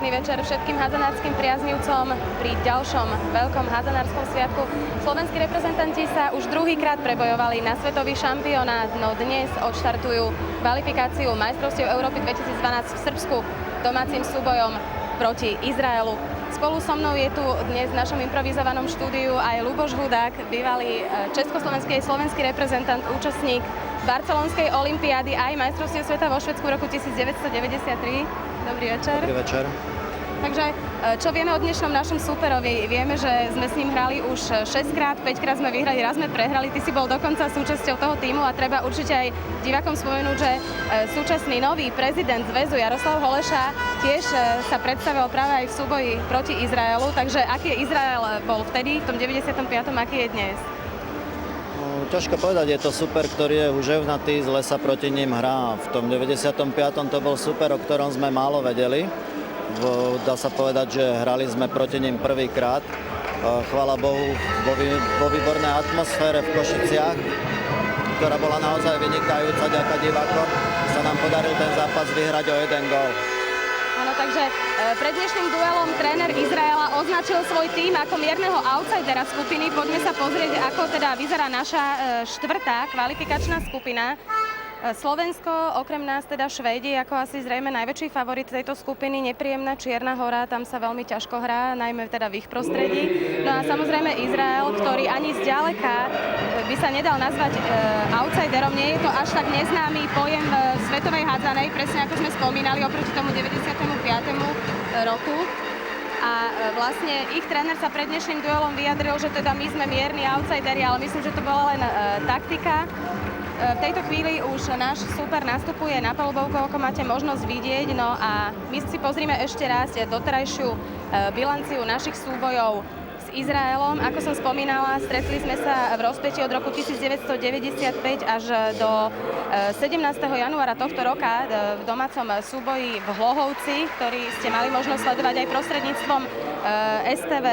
Pekný večer všetkým hádzanárskym priaznivcom pri ďalšom veľkom hádzanárskom sviatku. Slovenskí reprezentanti sa už druhýkrát prebojovali na svetový šampionát, no dnes odštartujú kvalifikáciu majstrovstiev Európy 2012 v Srbsku domácim súbojom proti Izraelu. Spolu so mnou je tu dnes v našom improvizovanom štúdiu aj Ľuboš Hudák, bývalý československý a slovenský reprezentant, účastník Barcelonskej olympiády aj majstrovstiev sveta vo Švédsku v roku 1993. Dobrý večer. Dobrý večer. Takže čo vieme o dnešnom našom súperovi? Vieme, že sme s ním hrali už 6-krát, 5-krát sme vyhrali, raz sme prehrali. Ty si bol dokonca súčasťou toho tímu a treba určite aj divákom spomenúť, že súčasný nový prezident zväzu Jaroslav Holeša tiež sa predstavil práve aj v súboji proti Izraelu. Takže aký je Izrael bol vtedy, v tom 95., aký je dnes? Ťažko povedať, je to super, ktorý je húževnatý, zle sa proti ním hrá. V tom 95. to bol super, o ktorom sme málo vedeli. Dá sa povedať, že hrali sme proti ním prvýkrát. Chvála Bohu, vo výbornej atmosfére v Košiciach, ktorá bola naozaj vynikajúca, ďaká divákom, sa nám podaril ten zápas vyhrať o 1 gól. Áno, takže pred dnešným duelom tréner Izraela označil svoj tím ako mierneho outsidera skupiny. Poďme sa pozrieť, ako teda vyzerá naša štvrtá kvalifikačná skupina. Slovensko, okrem nás teda Švédi, ako asi zrejme najväčší favorit tejto skupiny, nepríjemná Čierna Hora, tam sa veľmi ťažko hrá, najmä teda v ich prostredí. No a samozrejme Izrael, ktorý ani zďaleka by sa nedal nazvať outsiderom, nie je to až tak neznámy pojem v svetovej hádzanej, presne ako sme spomínali, oproti tomu 95. roku. A vlastne ich tréner sa pred dnešným duelom vyjadril, že teda my sme mierni outsideri, ale myslím, že to bola len taktika. V tejto chvíli už náš súper nastupuje na palubovku, ako máte možnosť vidieť. No a my si pozrime ešte raz doterajšiu bilanciu našich súbojov s Izraelom. Ako som spomínala, stretli sme sa v rozpätí od roku 1995 až do 17. januára tohto roka v domácom súboji v Hlohovci, ktorý ste mali možnosť sledovať aj prostredníctvom STV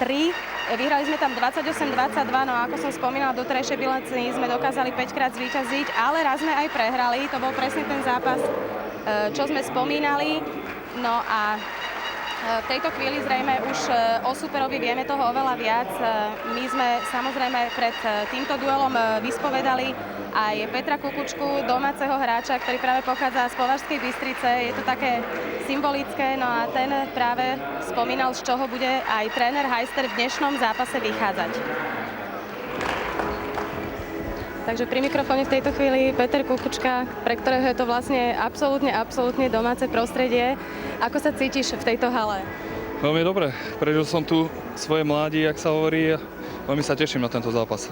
3. Vyhrali sme tam 28-22, no a ako som spomínala, v doterajšej bilancii sme dokázali 5-krát zvíťaziť, ale raz sme aj prehrali, to bol presne ten zápas, čo sme spomínali. No a v tejto chvíli zrejme už o súperovi vieme toho oveľa viac. My sme samozrejme pred týmto duelom vyspovedali aj Petra Kukučku, domáceho hráča, ktorý práve pochádza z Považskej Bystrice. Je to také symbolické, no a ten práve spomínal, z čoho bude aj tréner Heister v dnešnom zápase vychádzať. Takže pri mikrofóne v tejto chvíli Peter Kukučka, pre ktorého je to vlastne absolútne domáce prostredie. Ako sa cítiš v tejto hale? Veľmi dobre. Prežil som tu svoje mládie, jak sa hovorí, a veľmi sa teším na tento zápas.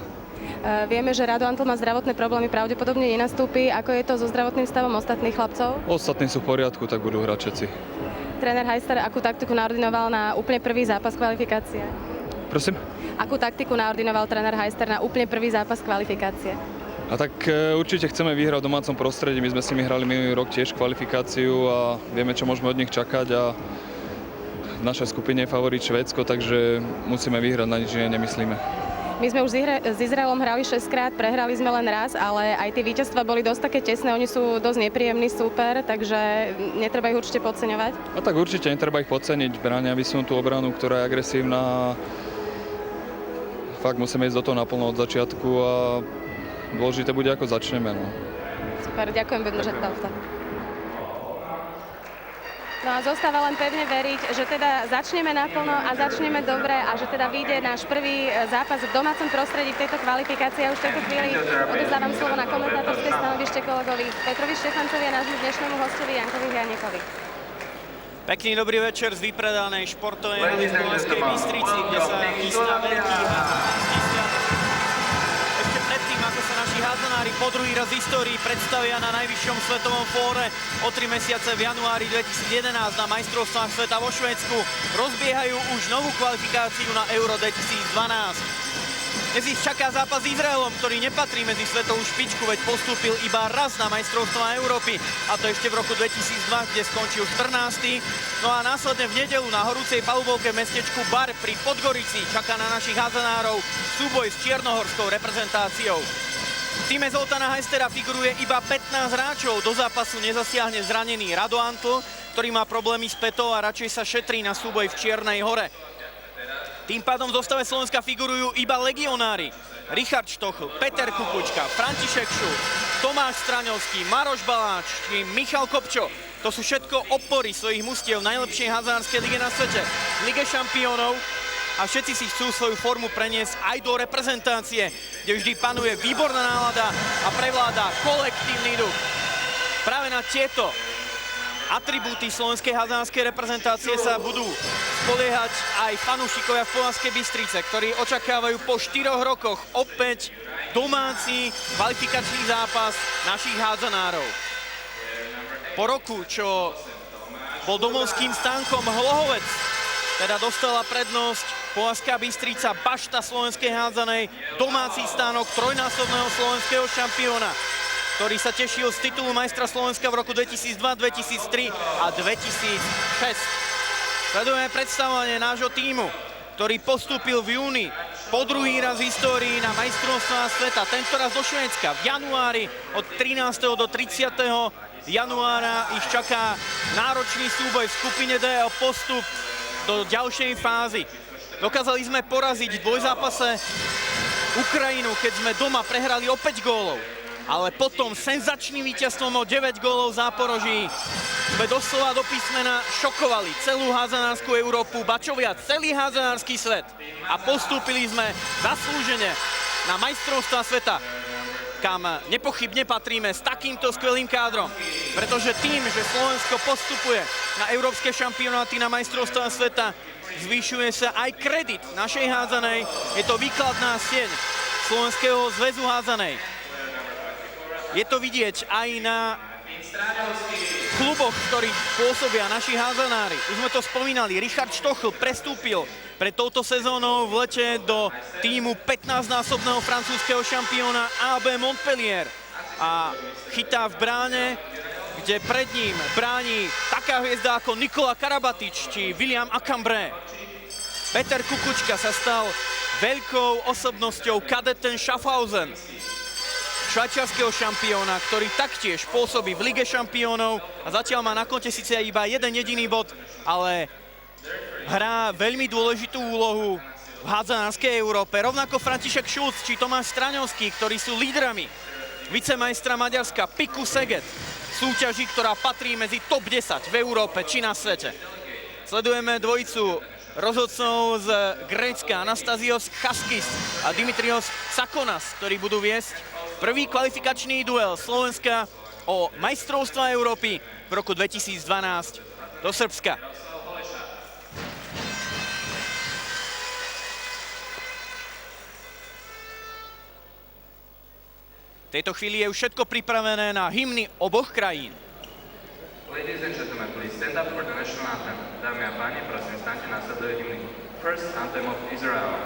Vieme, že Rado Antl má zdravotné problémy, pravdepodobne nenastúpi. Ako je to so zdravotným stavom ostatných chlapcov? Ostatní sú v poriadku, tak budú hrať všetci. Tréner Heister akú taktiku naordinoval na úplne prvý zápas kvalifikácie? Prosím? Akú taktiku naordinoval tréner Heister na úplne prvý zápas kvalifikácie? A tak určite chceme vyhrať v domácom prostredí. My sme s nimi hrali minulý rok tiež kvalifikáciu a vieme, čo môžeme od nich čakať. A v našej skupine je favorit Švédsko, takže musíme vyhrať, na nič iné nemyslíme. My sme už s Izraelom hrali 6-krát, prehrali sme len raz, ale aj tie víťazstvá boli dosť také tesné. Oni sú dosť nepríjemný súper, takže netreba ich určite podceňovať. A tak určite netreba ich podceniť. Bránia vysunutú obranu, ktorá je agresívna. Fakt musíme ísť do toho naplno od začiatku a dôležité bude, ako začneme. No. Super, ďakujem, budem držať palce. No a zostáva len pevne veriť, že teda začneme naplno a začneme dobre a že teda vyjde náš prvý zápas v domácom prostredí v tejto kvalifikácii. A už v tejto chvíli odovzdávam slovo na komentátorské stanovište kolegovi Petrovi Štefancovi a nášmu dnešnému hostovi Jankovi Hrianekovi. Pekný dobrý večer z vypredanej športovej haly v Považskej Bystrici, kde sa chystá veľký hádzanársky sviatok. Ešte predtým, ako sa naši hádzanári po druhý raz v histórii predstavia na najvyššom svetovom fóre o 3 mesiace v januári 2011 na majstrovstvách sveta vo Švédsku, rozbiehajú už novú kvalifikáciu na Euro 2012. Dnes ich čaká zápas s Izraelom, ktorý nepatrí medzi svetovú špičku, veď postúpil iba raz na majstrovstvá Európy, a to ešte v roku 2002, kde skončil 14. No a následne v nedeľu na horúcej palubovke v mestečku Bar pri Podgorici čaká na našich hádzanárov súboj s čiernohorskou reprezentáciou. V týme Zoltána Heistera figuruje iba 15 hráčov. Do zápasu nezasiahne zranený Rado Antl, ktorý má problémy s petou a radšej sa šetrí na súboj v Čiernej Hore. Tým pádom v zostave Slovenska figurujú iba legionári. Richard Štochl, Peter Kukučka, František Šulc, Tomáš Straňovský, Maroš Baláč či Michal Kopčo. To sú všetko opory svojich mustiev v najlepšej hazánskej lige na svete, v Lige šampiónov, a všetci si chcú svoju formu preniesť aj do reprezentácie, kde vždy panuje výborná nálada a prevláda kolektívny duch. Práve na tieto atribúty slovenskej hazánskej reprezentácie sa budú spoliehať aj fanúšikovia v Považskej Bystrice, ktorí očakávajú po 4 rokoch opäť domáci kvalifikačný zápas našich hádzanárov. Po roku, čo bol domovským stánkom Hlohovec, teda dostala prednosť Považská Bystrica, bašta slovenskej hádzanej, domáci stánok trojnásobného slovenského šampióna, ktorý sa tešil z titulu majstra Slovenska v roku 2002, 2003 a 2006. Sledujeme predstavovanie nášho tímu, ktorý postúpil v júni po druhý raz v histórii na majstrovstvá sveta, tentoraz do Švédska. V januári od 13. do 30. januára ich čaká náročný súboj v skupine D o postup do ďalšej fázy. Dokázali sme poraziť v dvojzápase Ukrajinu, keď sme doma prehrali o 5 gólov. Ale potom senzačným víťazstvom o 9 gólov v Záporoží sme doslova do písmena šokovali celú hádzanárskú Európu, ba čo viac, celý hádzanársky svet. A postúpili sme zaslúžene na majstrovstvá sveta, kam nepochybne patríme s takýmto skvelým kádrom. Pretože tým, že Slovensko postupuje na európske šampionáty, na majstrovstvá sveta, zvyšuje sa aj kredit našej hádzanej. Je to výkladná sieň Slovenského zväzu hádzanej. Je to vidieť aj na kluboch, v ktorých pôsobia naši hádzanári. Už sme to spomínali, Richard Štochl prestúpil pred touto sezónou v lete do tímu 15-násobného francúzskeho šampióna AB Montpellier a chytá v bráne, kde pred ním bráni taká hviezda ako Nikola Karabatič či William Akambré. Peter Kukučka sa stal veľkou osobnosťou Kadeten Schaffhausen, švajčiarskeho šampióna, ktorý taktiež pôsobí v Lige šampiónov a zatiaľ má na konte síce iba jeden jediný bod, ale hrá veľmi dôležitú úlohu v hádzanárskej Európe. Rovnako František Šulc či Tomáš Straňovský, ktorí sú lídrami vicemajstra Maďarska Piku Szeged, súťaži, ktorá patrí medzi top 10 v Európe či na svete. Sledujeme dvojicu rozhodcov z Grécka, Anastasios Chaskis a Dimitrios Tsakonas, ktorí budú viesť prvý kvalifikačný duel Slovenska o majstrovstvá Európy v roku 2012 do Srbska. V tejto chvíli je už všetko pripravené na hymny oboch krajín. Ladies and gentlemen, please stand up for the national anthem. Dámy a páni, prosím, staňte na sleduje hymny. First anthem of Israel.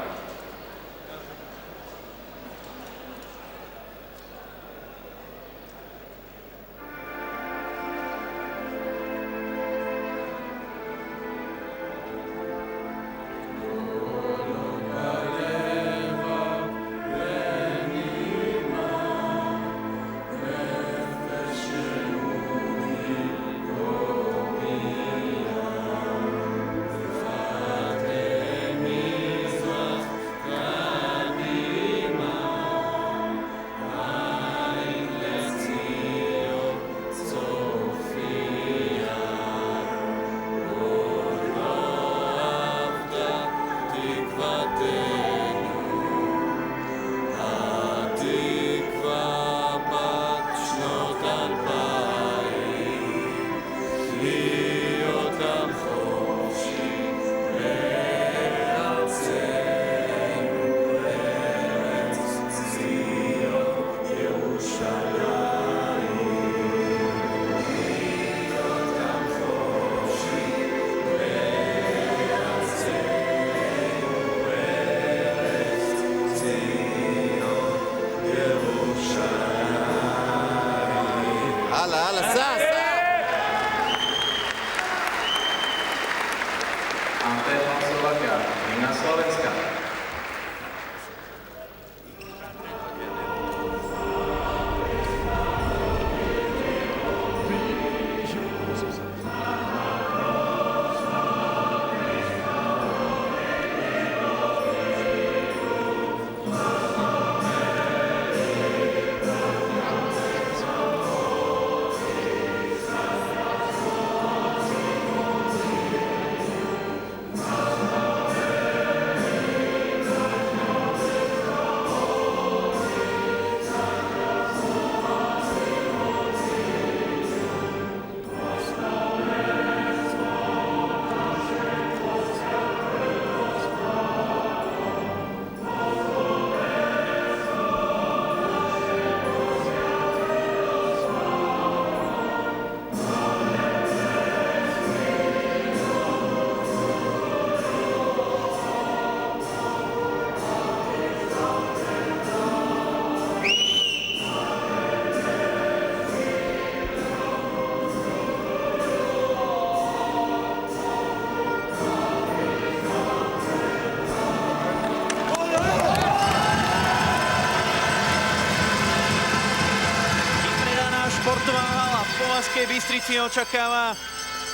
Bystrici očakáva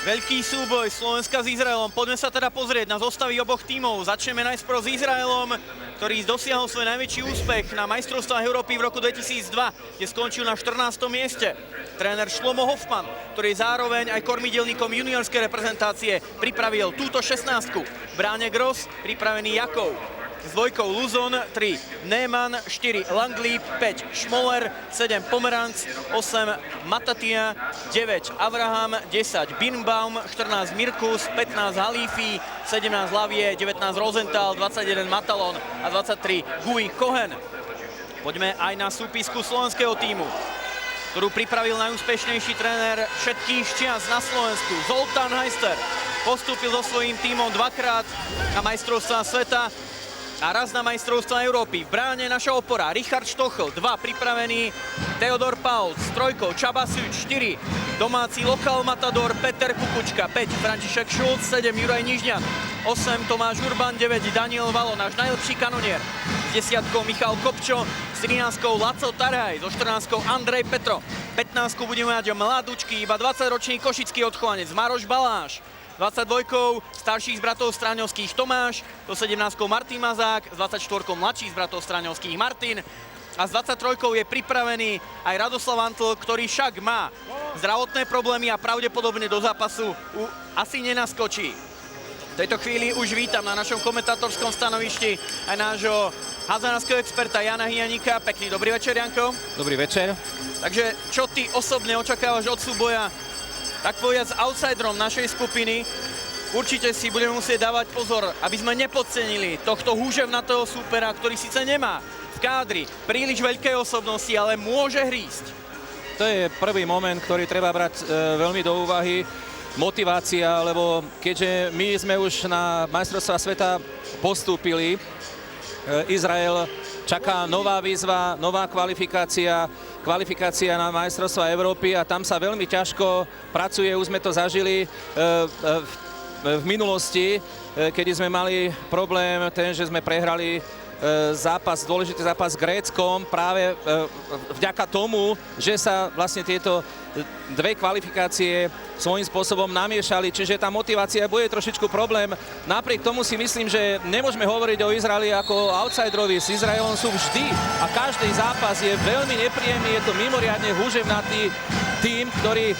veľký súboj Slovenska s Izraelom. Poďme sa teda pozrieť na zostavy oboch tímov. Začneme najprv s Izraelom, ktorý dosiahol svoj najväčší úspech na majstrovstvách Európy v roku 2002, kde skončil na 14. mieste. Tréner Šlomo Hoffman, ktorý je zároveň aj kormidelníkom juniorskej reprezentácie, pripravil túto 16-ku. V bráne Gross pripravený Jakov. S dvojkou Luzon, 3 Neumann, 4 Langlip, 5 Schmoller, 7 Pomeranc, 8 Matatia, 9 Avraham, 10 Birnbaum, 14 Mirkus, 15 Halifi, 17 Lavie, 19 Rosenthal, 21 Matalon a 23 Gui Cohen. Poďme aj na súpisku slovenského tímu, ktorú pripravil najúspešnejší tréner všetkých čias na Slovensku, Zoltán Heister. Postúpil so svojím tímom dvakrát na majstrovstvá sveta a raz na majstrovstvá Európy. V bráne naša opora Richard Štochl, 2 pripravený Teodor Paul, s trojkou Csaba Süč, 4 domáci lokál matador Peter Kukučka, 5 František Šulc, 7 Juraj Nižňan, 8 Tomáš Urban, 9 Daniel Valo, náš najlepší kanonier, s 10 Michal Kopčo, s 13 Laco Tarhaj, so 14 Andrej Petro, 15 budeme mať mladúčky, iba 20-ročný košický odchovanec Maroš Baláš, 22 starší z bratov Stráňovských Tomáš, so 17 Martin Mazák, s 24 mladší z bratov Stráňovských Martin a s 23 je pripravený aj Radoslav Antl, ktorý však má zdravotné problémy a pravdepodobne do zápasu asi nenaskočí. V tejto chvíli už vítam na našom komentátorskom stanovišti aj nášho hádzanárskeho experta Jana Hyanika. Pekný dobrý večer, Janko. Dobrý večer. Takže čo ty osobne očakávaš od súboja, tak povedať, s outsiderom našej skupiny? Určite si budeme musieť dávať pozor, aby sme nepodcenili tohto húževnatého súpera, ktorý síce nemá v kádri príliš veľké osobnosti, ale môže hrísť. To je prvý moment, ktorý treba brať veľmi do úvahy. Motivácia, lebo keďže my sme už na majstrovstvá sveta postúpili, Izrael čaká nová výzva, nová kvalifikácia na majstrovstvá Európy a tam sa veľmi ťažko pracuje, už sme to zažili v minulosti, kedy sme mali problém ten, že sme prehrali dôležitý zápas s Gréckom práve vďaka tomu, že sa vlastne tieto dve kvalifikácie svojím spôsobom namiešali, čiže tá motivácia bude trošičku problém. Napriek tomu si myslím, že nemôžeme hovoriť o Izraeli ako outsiderovi. S Izraelom sú vždy a každý zápas je veľmi nepríjemný, je to mimoriadne húževnatý tím, ktorý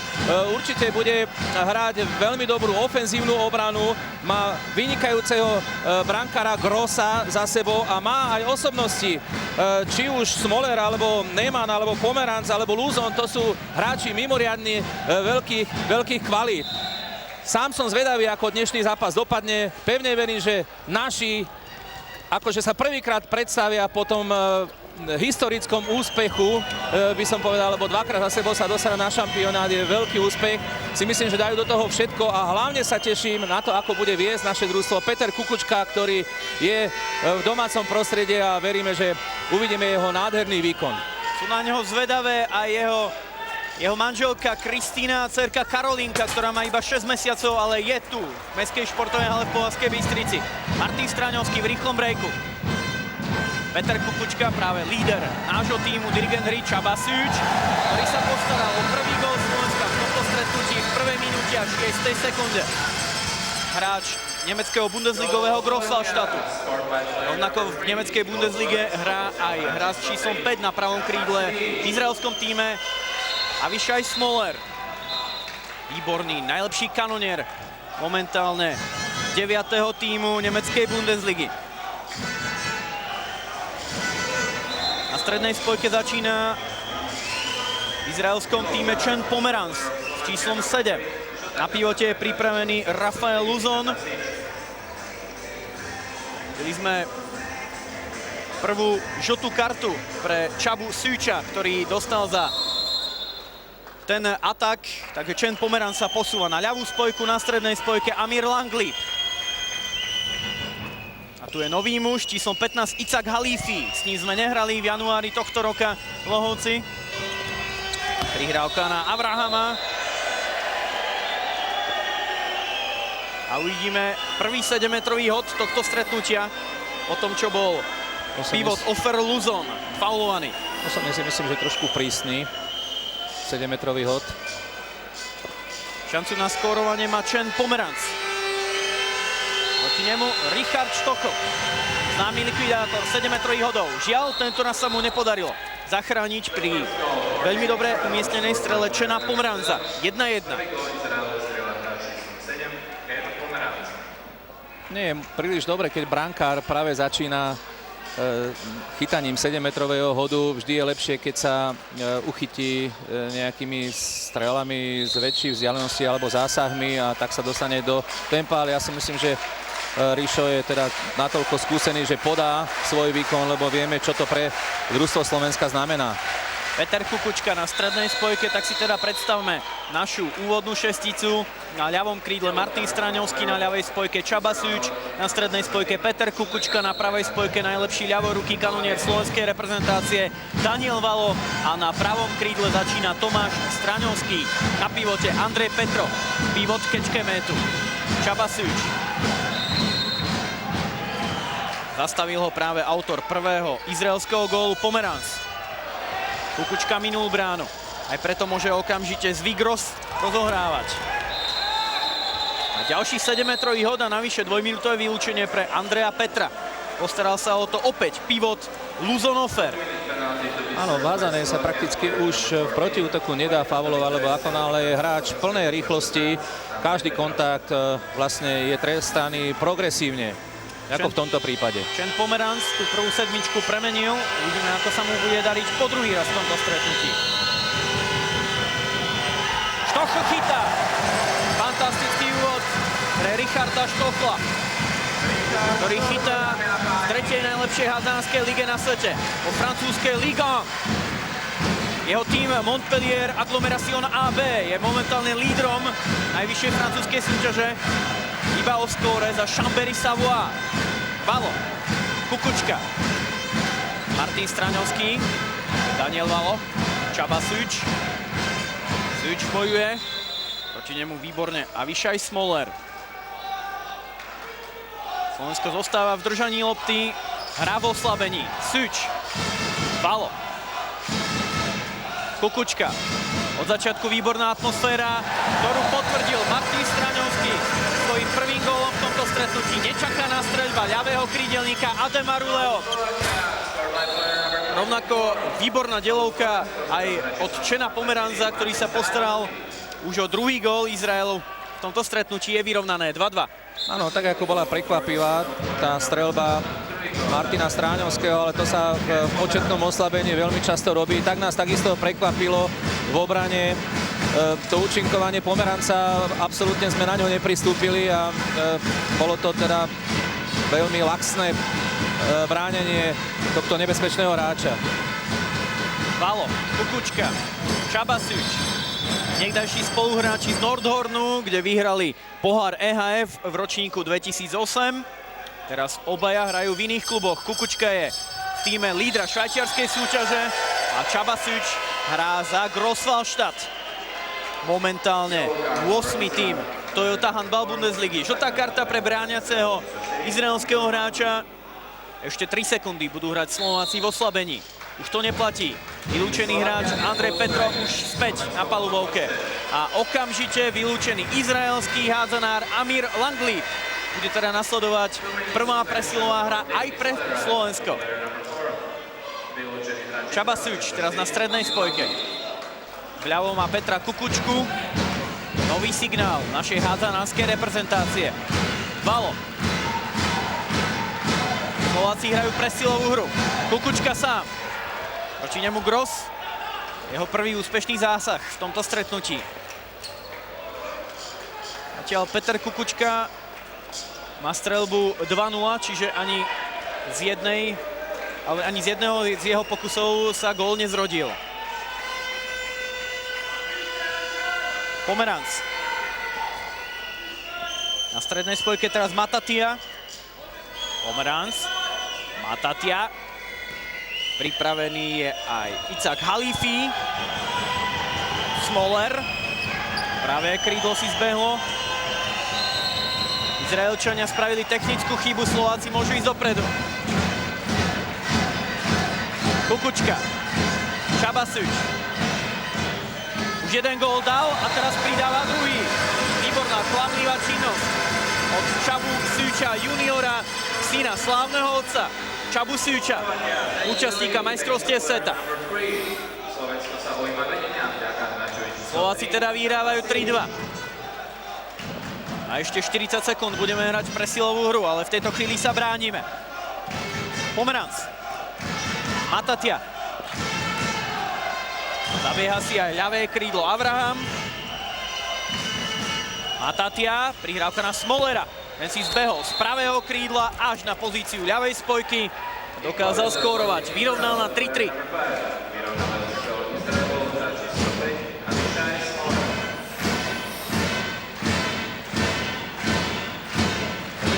určite bude hrať veľmi dobrú ofenzívnu obranu, má vynikajúceho brankára Grossa za sebou a má aj osobnosti. Či už Smoller, alebo Neumann, alebo Pomeranc, alebo Luzon, to sú hráči mimoriadne veľkých kvalít. Sám som zvedavý, ako dnešný zápas dopadne. Pevne verím, že naši akože sa prvýkrát predstavia po tom historickom úspechu, by som povedal, lebo dvakrát za sebou sa dostane na šampionát, je veľký úspech. Si myslím, že dajú do toho všetko a hlavne sa teším na to, ako bude viesť naše družstvo Peter Kukučka, ktorý je v domácom prostredí a veríme, že uvidíme jeho nádherný výkon. Sú na neho zvedavé aj jeho manželka Kristína a dcerka Karolínka, ktorá má iba 6 mesiacov, ale je tu v mestskej športovej hale v Povazkej Bystrici. Martin Stráňovský v rýchlom brejku. Peter Kukučka, práve líder nášho tímu, dirigent hry Csaba Süč, ktorý sa postaral o prvý gól Slovenska v tomto stretnutí v prvej minúte a 6. sekunde. Hráč nemeckého bundesligového Grossallstadtu. Rovnako v nemeckej Bundeslige hrá aj hráč číslom 5 na pravom krídle v izraelskom týme Avišaj Smoller. Výborný, najlepší kanonier momentálne 9. týmu nemeckej Bundesligy. Na strednej spojke začína v izraelskom týme Chen Pomeranc s číslom 7. Na pivote je pripravený Rafael Luzon. Videli sme prvú žltú kartu pre Csabu Süča, ktorý dostal za ten atak, takže Chen Pomeranc sa posúva na ľavú spojku, na strednej spojke Amir Langlip. A tu je nový muž, číslom 15 Icak Halifi. S ním sme nehrali v januári tohto roka v Lohovci. Prihrávka na Avrahama. A uvidíme prvý 7-metrový hod tohto stretnutia po tom, čo bol pivot Ofer Luzon faulovaný. Osobne si myslím, že trošku prísny 7-metrový hod. Šancu na skórovanie má Čen Pomeranc. Proti nemu Richard Štochl. Známy likvidátor 7-metrových hodov. Žiaľ, tento raz sa mu nepodarilo zachrániť pri veľmi dobre umiestnenej strele Čena Pomeranca. 1-1. Nie je príliš dobre, keď brankár práve začína chytaním 7-metrového hodu. Vždy je lepšie, keď sa uchytí nejakými strelami z väčších vzdialenosti alebo zásahmi a tak sa dostane do tempa, ale ja si myslím, že Rišo je teda natoľko skúsený, že podá svoj výkon, lebo vieme, čo to pre družstvo Slovenska znamená. Peter Kukučka na strednej spojke, tak si teda predstavme našu úvodnú šesticu. Na ľavom krídle Martin Straňovský, na ľavej spojke Csaba Szűcs, na strednej spojke Peter Kukučka, na pravej spojke najlepší ľavoruký kanonier slovenskej reprezentácie Daniel Valo a na pravom krídle začína Tomáš Straňovský. Na pivote Andrej Petrov, pivot Kečkemetu, Csaba Szűcs. Zastavil ho práve autor prvého izraelského gólu Pomeranc. Kukučka minul bránu. Aj preto môže okamžite zvyk rozohrávať. A ďalší 7-metrový hod a navyše dvojminútové vylúčenie pre Andreja Petra. Postaral sa o to opäť pivot Luzonofer. Áno, Vázané sa prakticky už v protiútoku nedá faulovať, lebo ako náhle je hráč plnej rýchlosti, každý kontakt vlastne je trestaný progresívne. Ako v tomto prípade. Čen Pomeranc tú prvú sedmičku premenil. Uvidíme, ako sa mu bude dariť po druhý raz v tomto stretnutí. Štochl chytá. Fantastický úvod pre Richarda Štochla, ktorý chytá v tretej najlepšej hádzanskej lige na svete. Po francúzskej Ligue 1. Jeho tým Montpellier Agglomération AB je momentálne lídrom najvyššej francúzskej súťaže. Iba o skóre za Chambéry Savoie. Valo, Kukučka, Martin Straňovský, Daniel Valo, Csaba Szűcs. Szűcs bojuje, proti nemu výborne Avišaj Smoler. Slovensko zostáva v držaní lopty, hrá v oslabení. Szűcs, Valo, Kukučka. Od začiatku výborná atmosféra, ktorú potvrdil Martin Straňovský svojím prvým gólom v tomto stretnutí. Nečakaná streľba ľavého krídelníka Adema Ruleo. Rovnako výborná deľovka aj od Čena Pomeranza, ktorý sa postaral už o druhý gól Izraelu. V tomto stretnutí je vyrovnané 2-2. Áno, tak ako bola prekvapivá tá streľba Martina Stráňovského, ale to sa v početnom oslabení veľmi často robí. Tak nás takisto prekvapilo v obrane to účinkovanie Pomeranca. Absolútne sme na ňo nepristúpili a bolo to teda veľmi laxné bránenie tohto nebezpečného hráča. Valo, Kukučka, Csaba Szűcs. Niekdajší spoluhráči z Nordhornu, kde vyhrali pohár EHF v ročníku 2008. Teraz obaja hrajú v iných kluboch. Kukučka je v tíme lídra švajčiarskej súťaže a Csaba Szűcs hrá za Grosswallstadt. Momentálne 8. tým Toyota Handball Bundesligy. Žltá karta pre brániaceho izraelského hráča. Ešte 3 sekundy budú hrať Slováci v oslabení. Už to neplatí. Vylúčený hráč Andrej Petrov už späť na palubovke. A okamžite vylúčený izraelský hádzanár Amir Langley. Bude teda nasledovať prvá presilová hra aj pre Slovensko. Csaba Szűcs teraz na strednej spojke. Vľavo má Petra Kukučku. Nový signál našej hádzanárskej reprezentácie. Valo. Slováci hrajú presilovú hru. Kukučka sám. Proti nemu Gross. Jeho prvý úspešný zásah v tomto stretnutí. Zatiaľ Peter Kukučka má streľbu 2-0, čiže ani z jedného z jeho pokusov sa gól nezrodil. Pomeranc. Na strednej spojke teraz Matatia. Pomeranc. Matatia. Pripravený je aj Icák Halifi. Smoler. Pravé krídlo si zbehlo. Izraelčania spravili technickú chybu, Slováci môžu ísť dopredu. Kukučka. Csaba Szűcs. Už jeden gól dal a teraz pridáva druhý. a klamlivá činnosť od Čabu Suča juniora, syna slávneho otca Čabu Suča, účastníka majstrovstiev sveta. Slovensko sa ujíma vedenia vďaka hráčovi. Slováci teda vyhrávajú 3-2. A ešte 40 sekúnd budeme hrať presilovú hru, ale v tejto chvíli sa bránime. Pomeranc. Matatia. Zabieha si aj ľavé krídlo Avraham. Matatia, prihrávka na Smolera. Ten si zbehol z pravého krídla až na pozíciu ľavej spojky. Dokázal skórovať, vyrovnal na 3-3.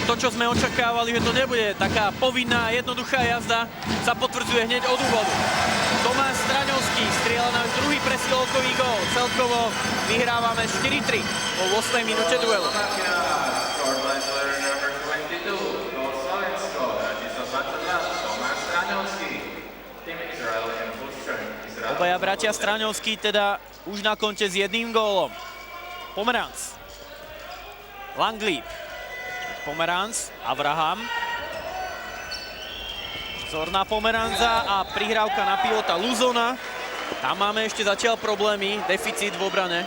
To, čo sme očakávali, že to nebude taká povinná, jednoduchá jazda, sa potvrdzuje hneď od úvodu. Tomáš Straňovský strieľa náš druhý presilovkový gól. Celkovo vyhrávame 4-3 po 8. minúte duelu. Obaja bratia Straňovský teda už na konte s jedným gólom. Pomeranc. Langley. Pomeranc, Avraham. Zorná Pomeranza a prihrávka na pivota Luzona. Tam máme ešte zatiaľ problémy, deficit v obrane.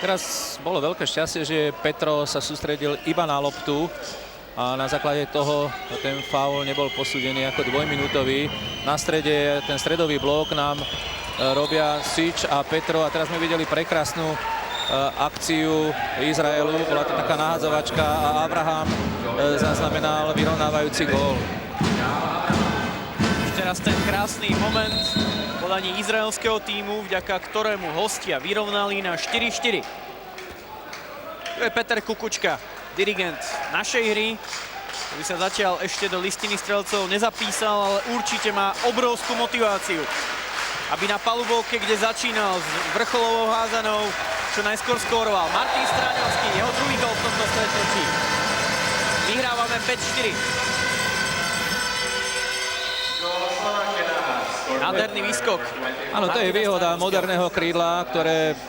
Teraz bolo veľké šťastie, že Petro sa sústredil iba na loptu a na základe toho ten faul nebol posúdený ako dvojminútový. Na strede ten stredový blok nám robia Sič a Petro a teraz sme videli prekrásnu akciu Izraelu, bola to taká nahádzovačka a Avraham zaznamenal vyrovnávajúci gól. Teraz ten krásny moment v podaní izraelského tímu, vďaka ktorému hostia vyrovnali na 4-4. Tu je Peter Kukučka, dirigent našej hry, ktorý sa zatiaľ ešte do listiny strelcov nezapísal, ale určite má obrovskú motiváciu, aby na palubovke, kde začínal s vrcholovou házanou, čo najskôr skóroval. Martin Straňovský, jeho druhý gól v tomto stretnutí. Vyhrávame 5-4. Nádherný výskok. Áno, to je výhoda moderného krídla, ktoré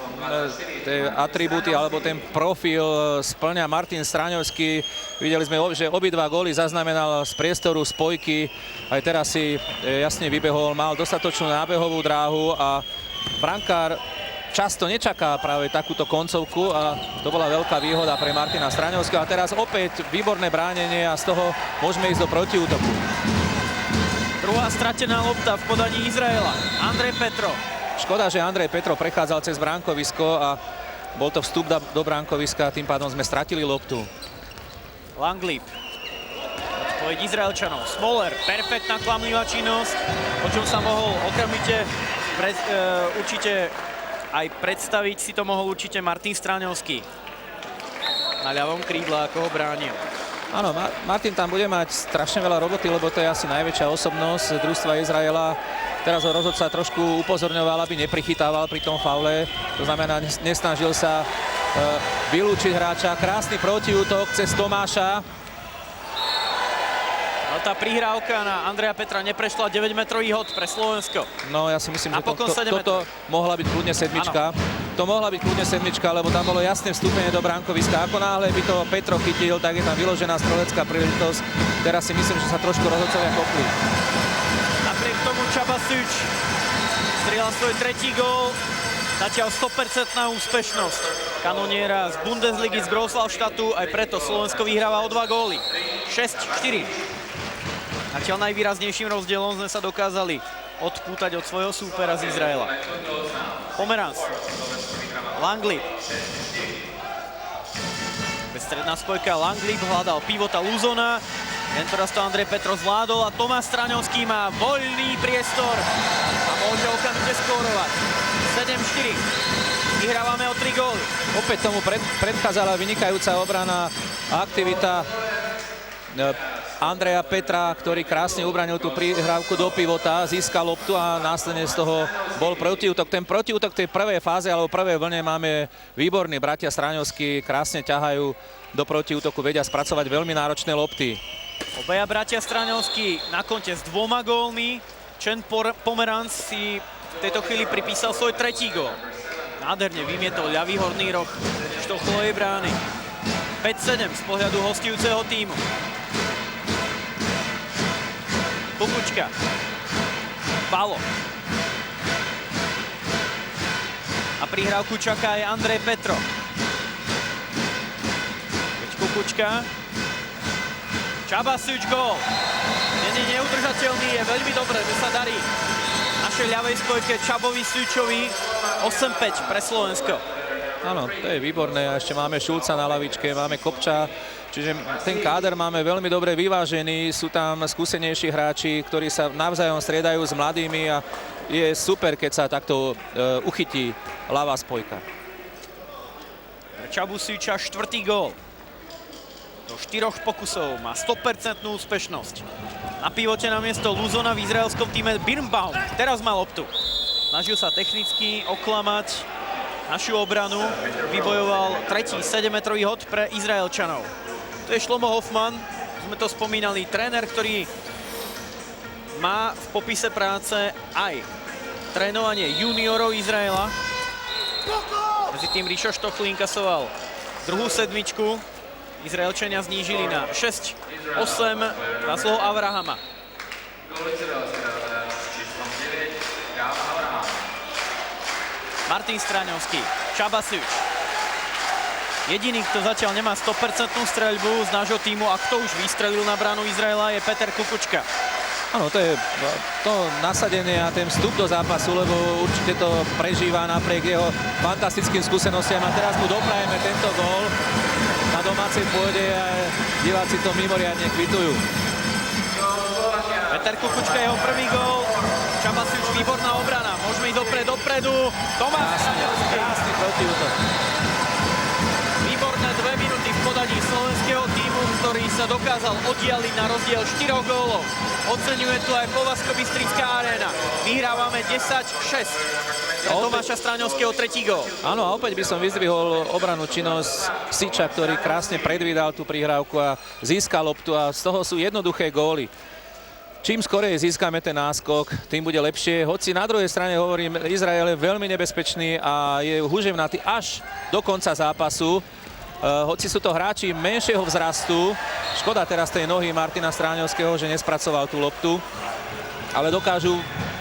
tie atribúty alebo ten profil splňa Martin Straňovský. Videli sme, že obidva góly zaznamenal z priestoru spojky. Aj teraz si jasne vybehol, mal dostatočnú nábehovú dráhu a brankár často nečaká práve takúto koncovku a to bola veľká výhoda pre Martina Straňovského. A teraz opäť výborné bránenie a z toho môžeme ísť do protiútoku. Druhá stratená lopta v podaní Izraela. Andrej Petro. Škoda, že Andrej Petro prechádzal cez bránkovisko a bol to vstup do bránkoviska a tým pádom sme stratili loptu. Langley. Odpoveď Izraelčanov. Smoler. Perfektná klamlivá činnosť, o čom sa mohol okamžite určite aj predstaviť, si to mohol určite Martin Straňovský. Na ľavom krídle, ako ho bránil. Áno, Martin tam bude mať strašne veľa roboty, lebo to je asi najväčšia osobnosť družstva Izraela. Teraz ho rozhodca trošku upozorňoval, aby neprichytával pri tom faule. To znamená, nesnažil sa vylúčiť hráča. Krásny protiútok cez Tomáša. No, tá prihrávka na Andreja Petra neprešla 9-metrový hod pre Slovensko. No ja si myslím, že Napokon toto mohla byť kľudne sedmička. Ano. To mohla byť kľudne sedmička, lebo tam bolo jasné vstúpenie do bránkoviska. Ako náhle by to Petro chytil, tak je tam vyložená strelecká príležitosť. Teraz si myslím, že sa trošku rozhodcovia kopli. Napriek tomu Čaba Suč strieľa svoj tretí gól. Zatiaľ 100% úspešnosť kanoniera z Bundesligy z Grossallstadtu. Aj preto Slovensko vyhráva o 2 góly. 6-4. Zatiaľ najvýraznejším rozdielom sme sa dokázali odpútať od svojho súpera z Izraela. Pomeranc. Langley. Bezstredná spojka. Langley hľadal pivota Luzona. Tentoraz to Andrej Petro zvládol a Tomáš Straňovský má voľný priestor a môže okamžite skórovať. 7-4. Vyhrávame o 3 góly. Opäť tomu predchádzala vynikajúca obrana a aktivita Andreja Petra, ktorý krásne ubranil tú prihrávku do pivota, získal loptu a následne z toho bol protiútok. Ten protiútok v tej prvej fáze alebo prvej vlne máme výborný. Bratia Straňovskí krásne ťahajú do protiútoku, vedia spracovať veľmi náročné lopty. Obaja bratia Straňovskí na konte s 2 gólmi. Čen Pomeranc si v tejto chvíli pripísal svoj tretí gól. Nádherne vymietol ľavý horný roh štochovej brány. 5-7 z pohľadu hostujúceho tímu. Kukučka. Palo. A prihrávku čaká aj Andrej Petro. Kukučka. Čabasič gól. Nie je neudržateľný, je veľmi dobré, že sa darí našej ľavej spojke Čabovi Sučovi. 8-5 pre Slovensko. Áno, to je výborné. A ešte máme Šulca na lavičke, máme Kopča. Čiže ten káder máme veľmi dobre vyvážený. Sú tam skúsenejší hráči, ktorí sa navzájom striedajú s mladými a je super, keď sa takto uchytí ľavá spojka. Čabu Suča 4. gól. Do 4 pokusov má 100% úspešnosť. Na pivote na miesto Luzona v izraelskom týme Birnbaum. Teraz má loptu. Snažil sa technicky oklamať našu obranu. Vybojoval tretí 7-metrový hod pre Izraelčanov. To je Šlomo Hoffman. Sme to spomínali. Tréner, ktorý má v popise práce aj trénovanie juniorov Izraela. Medzi tým Ríšo Štochl inkasoval druhú sedmičku. Izraelčania znížili na 6-8 zásluhou Avrahama. Martin Straňovský, Čabasič. Jediný, kto zatiaľ nemá 100% streľbu z nášho týmu a kto už vystrelil na bránu Izraela, je Peter Kukučka. Áno, to je to nasadenie a ten vstup do zápasu, lebo určite to prežíva napriek jeho fantastickým skúsenostiam a teraz mu doprajeme tento gól na domácej pôde a diváci to mimoriadne kvitujú. Peter Kukučka, jeho prvý gól. Čabasič, výborná obrana. Môžeme ísť dopredu. Tomáš Straňovský. Krásny protiútok. Výborné 2 minúty v podaní slovenského tímu, ktorý sa dokázal oddialiť na rozdiel 4 gólov. Oceňuje tu aj Považsko-Bystrická aréna. Vyhrávame 10-6. Pre Tomáša Straňovského 3. gól. Áno, a opäť by som vyzdvihol obrannú činnosť Siča, ktorý krásne predvídal tú prihrávku a získal loptu a z toho sú jednoduché góly. Čím skorej získame ten náskok, tým bude lepšie. Hoci na druhej strane, hovorím, Izrael je veľmi nebezpečný a je huževnatý až do konca zápasu. Hoci sú to hráči menšieho vzrastu, škoda teraz tej nohy Martina Stráňovského, že nespracoval tú loptu, ale dokážu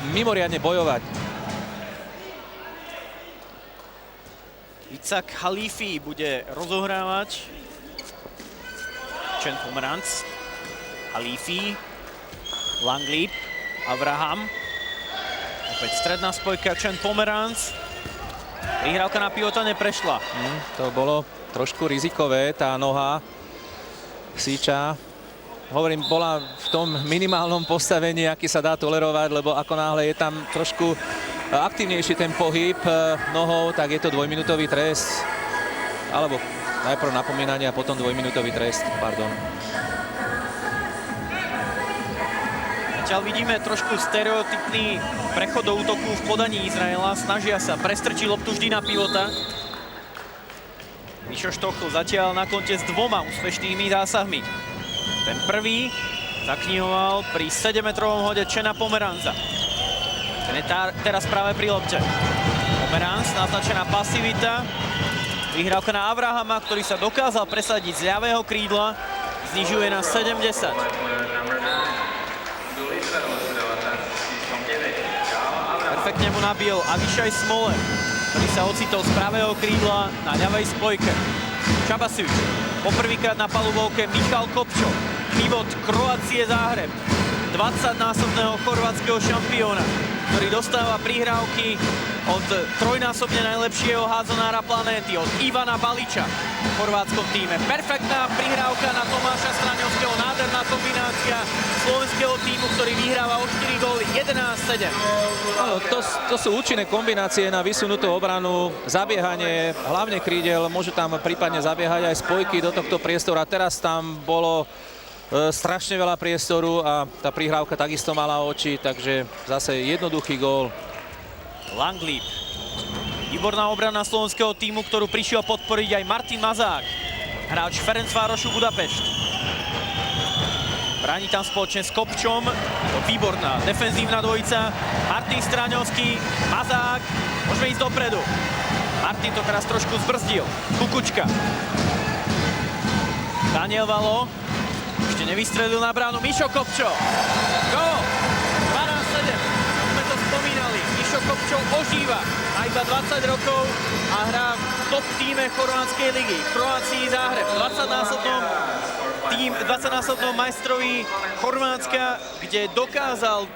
mimoriadne bojovať. Icak Halifi bude rozohrávať. Čen Pomeranc. Halifi. Langlip, Avraham. Opäť stredná spojka Čen Pomeranc. Prihrávka na pivota neprešla. To bolo trošku rizikové, tá noha Siča. Hovorím, bola v tom minimálnom postavení, aký sa dá tolerovať, lebo ako náhle je tam trošku aktívnejší ten pohyb nohou, tak je to dvojminútový trest. Alebo najprv napomínanie a potom dvojminútový trest, pardon. Zatiaľ vidíme trošku stereotypný prechod do útoku v podaní Izraela. Snažia sa prestrčiť loptu vždy na pivota. Ríšo Štochl zatiaľ na konte s 2 úspešnými zásahmi. Ten prvý zaknihoval pri 7-metrovom hode Čena Pomeranca. Ten je teraz práve pri lopte. Pomeranc, naznačená pasivita. Vyhrávka na Avrahama, ktorý sa dokázal presadiť z ľavého krídla. Znižuje na 70. Perfektne mu nabil Avišaj Smoler, ktorý sa ocitol z pravého krídla na ľavej spojke. Čabasič, poprvýkrát na palubovke Michal Kopčo, pivot Kroácie Záhreb, 20-násobného chorvátskeho šampióna, ktorý dostáva prihrávky od trojnásobne najlepšieho hádzanára planéty, od Ivana Baliča v chorvátskom týme. Perfektná prihrávka na Tomáša Straňovského, nádherná kombinácia slovenského týmu, ktorý vyhráva o 4 góly, 11-7. To sú účinné kombinácie na vysunutú obranu, zabiehanie, hlavne krídel, môžu tam prípadne zabiehať aj spojky do tohto priestoru a teraz tam bolo strašne veľa priestoru a tá prihrávka takisto mala oči, takže zase jednoduchý gól. Langlip. Výborná obrana slovenského týmu, ktorú prišiel podporiť aj Martin Mazák, hráč Ferencvárošu Budapešť. Bráni tam spoločne s Kopčom. Výborná defenzívna dvojica. Martin Straňovský, Mazák. Môžeme ísť dopredu. Martin to teraz trošku zbrzdil. Kukučka. Daniel Valo. Ešte nevystrelil na bránu. Mišo Kopčo. Gól. 12-7. Sme to spomínali. Mišo Kopčo ožíva. Má iba 20 rokov a hrá v top týme chorvátskej ligy. V Kroácii Záhreb. 20-násobnom majstrovi Chorvátska, kde dokázal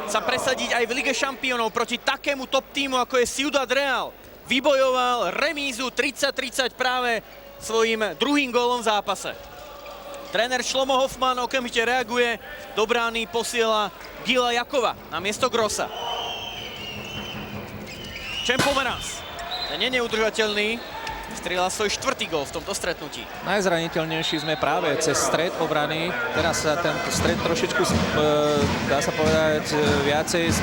sa presadiť aj v Lige šampiónov proti takému top týmu, ako je Ciudad Real. Vybojoval remízu 30-30 práve svojím druhým gólom v zápase. Tréner Šlomo Hoffman okamžite reaguje, do brány posiela Gila Jakova na miesto Grossa. Cem Pomeranz, ten je neudržateľný, strieľa svoj 4. gól v tomto stretnutí. Najzraniteľnejší sme práve cez stred obrany. Teraz sa ten stred trošičku, dá sa povedať, viacej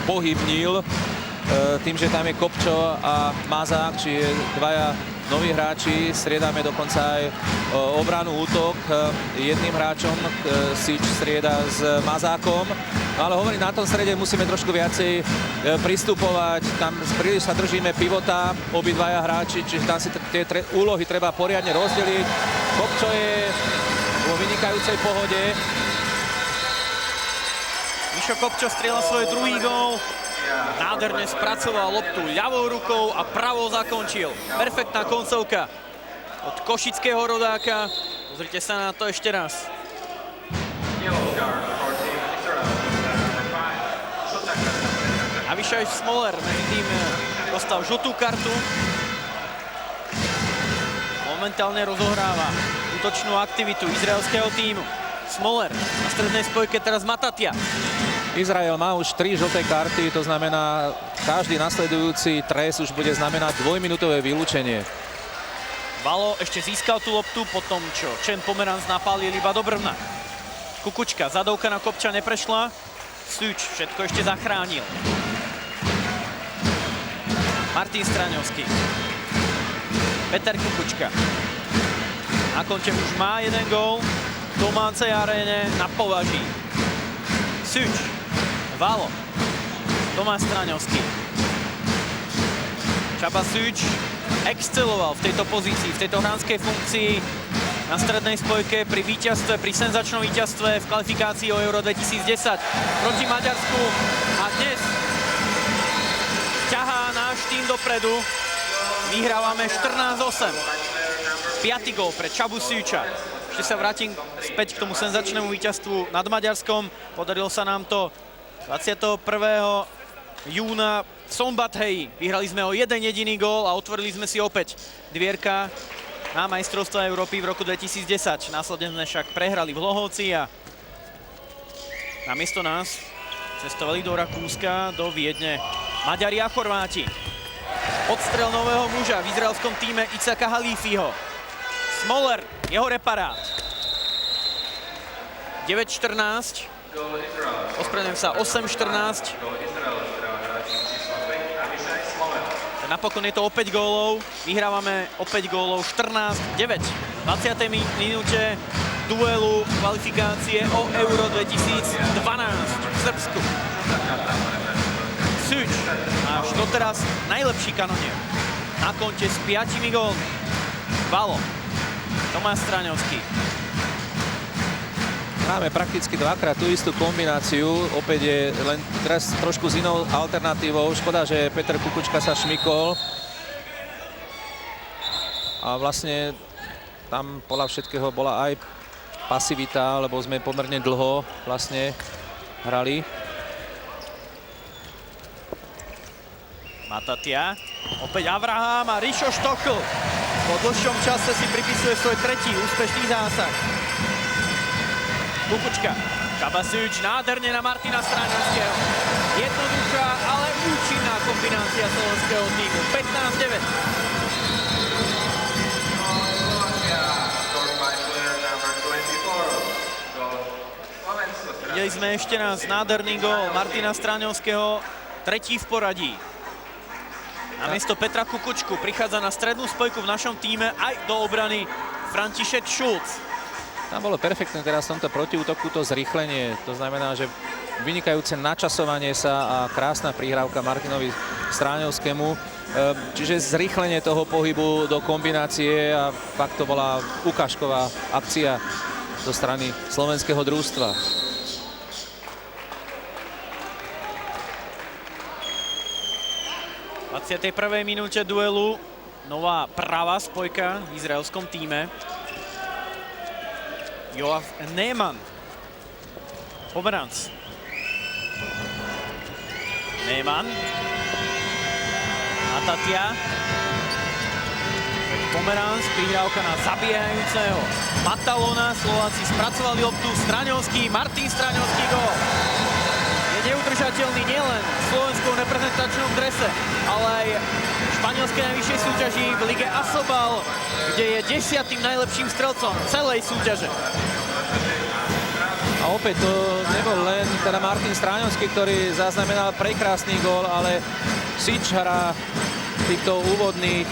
pohybnil tým, že tam je Kopčo a Mazák, čiže dvaja noví hráči. Striedame dokonca aj obranu, útok jedným hráčom. Sič strieda s Mazákom. Ale hovorím, na tom strede musíme trošku viacej pristupovať. Tam príliš sa držíme pivota, obidvaja hráči, čiže tam si tie úlohy treba poriadne rozdeliť. Kopčo je vo vynikajúcej pohode. Mišo Kopčo strieľa svoj druhý gól. Nádherne spracoval loptu ľavou rukou a pravou zakončil. Perfektná koncovka od košického rodáka. Pozrite sa na to ešte raz. Avišaj Smoler medzi tým dostal žltú kartu. Momentálne rozohráva útočnú aktivitu izraelského tímu. Smoler na strednej spojke teraz Matatia. Izrael má už 3 žlté karty, to znamená, každý nasledujúci trest už bude znamenať dvojminútové vylúčenie. Valo ešte získal tú loptu, potom čo Cem Pomeranz napálil iba do brvna. Kukučka, zadovka na Kopča neprešla. Suč všetko ešte zachránil. Martin Straňovský. Peter Kukučka. Na konte už má jeden gól v domácej aréne na Považí. Suč. Valo. Tomáš Straňovský. Čaba Suč exceloval v tejto pozícii, v tejto hránskej funkcii na strednej spojke pri víťazstve, pri senzačnom víťazstve v kvalifikácii o Euro 2010 proti Maďarsku. A dnes ťahá náš tým dopredu. Vyhrávame 14-8. 5. gól pre Čabu Suča. Ešte sa vrátim späť k tomu senzačnému víťazstvu nad Maďarskom. Podarilo sa nám to 21. júna v Szombathely. Vyhrali sme o jeden jediný gól a otvorili sme si opäť dvierka na majstrovstvá Európy v roku 2010. Následne sme však prehrali v Hlohovci a namiesto nás cestovali do Rakúska, do Viedne Maďari a Chorváti. Odstrel nového muža v izraelskom týme Icaka Halífiho. Smoler, jeho reparát. 9-14. Ospravedlňujem sa, 8-14. Napokon je to o 5 gólov. Vyhrávame o 5 gólov 14-9. V 20. minúte duelu kvalifikácie o Euro 2012 v Srbsku. Suč, až doteraz najlepší kanonier. Na konte s 5 gólmi. Valo, Tomáš Straňovský. Máme prakticky dvakrát tú istú kombináciu, opäť je len teraz trošku s inou alternatívou. Škoda, že Peter Kukučka sa šmykol. A vlastne tam podľa všetkého bola aj pasivita, lebo sme pomerne dlho vlastne hrali. Matatia, opäť Avraham a Rišo Štokl. Po dlhšom čase si pripisuje svoj tretí úspešný zásah. Kukučka, Čaba Suč, nádherne na Martina Straňovského. Jednoduchá, ale účinná kombinácia slovenského týmu. 15-9. Videli sme ešte raz nádherný gól Martina Straňovského, tretí v poradí. Namiesto Petra Kukučku prichádza na strednú spojku v našom týme aj do obrany František Šulc. Tam bolo perfektné teraz v tomto protiútoku to zrýchlenie. To znamená, že vynikajúce načasovanie sa a krásna prihrávka Martinovi Stráňovskému. Čiže zrýchlenie toho pohybu do kombinácie a fakt to bola ukážková akcia zo strany slovenského družstva. V 21. minúte duelu nová pravá spojka v izraelskom týme. Joaf Neyman. Pomeranc. Neyman. Matatia. Pomeranc, prihrávka na zabiehajúceho Matalona. Slováci spracovali loptu. Stráňovský, Martin Stráňovský gól. Je neudržateľný nielen v slovenskom reprezentačnom drese, ale aj v španielskej najvyššej súťaži v lige Asobal, kde je 10. najlepším strelcom celej súťaže. A opäť to nebol len teda Martin Stráňovský, ktorý zaznamenal prekrásny gól, ale Sič hrá týchto úvodných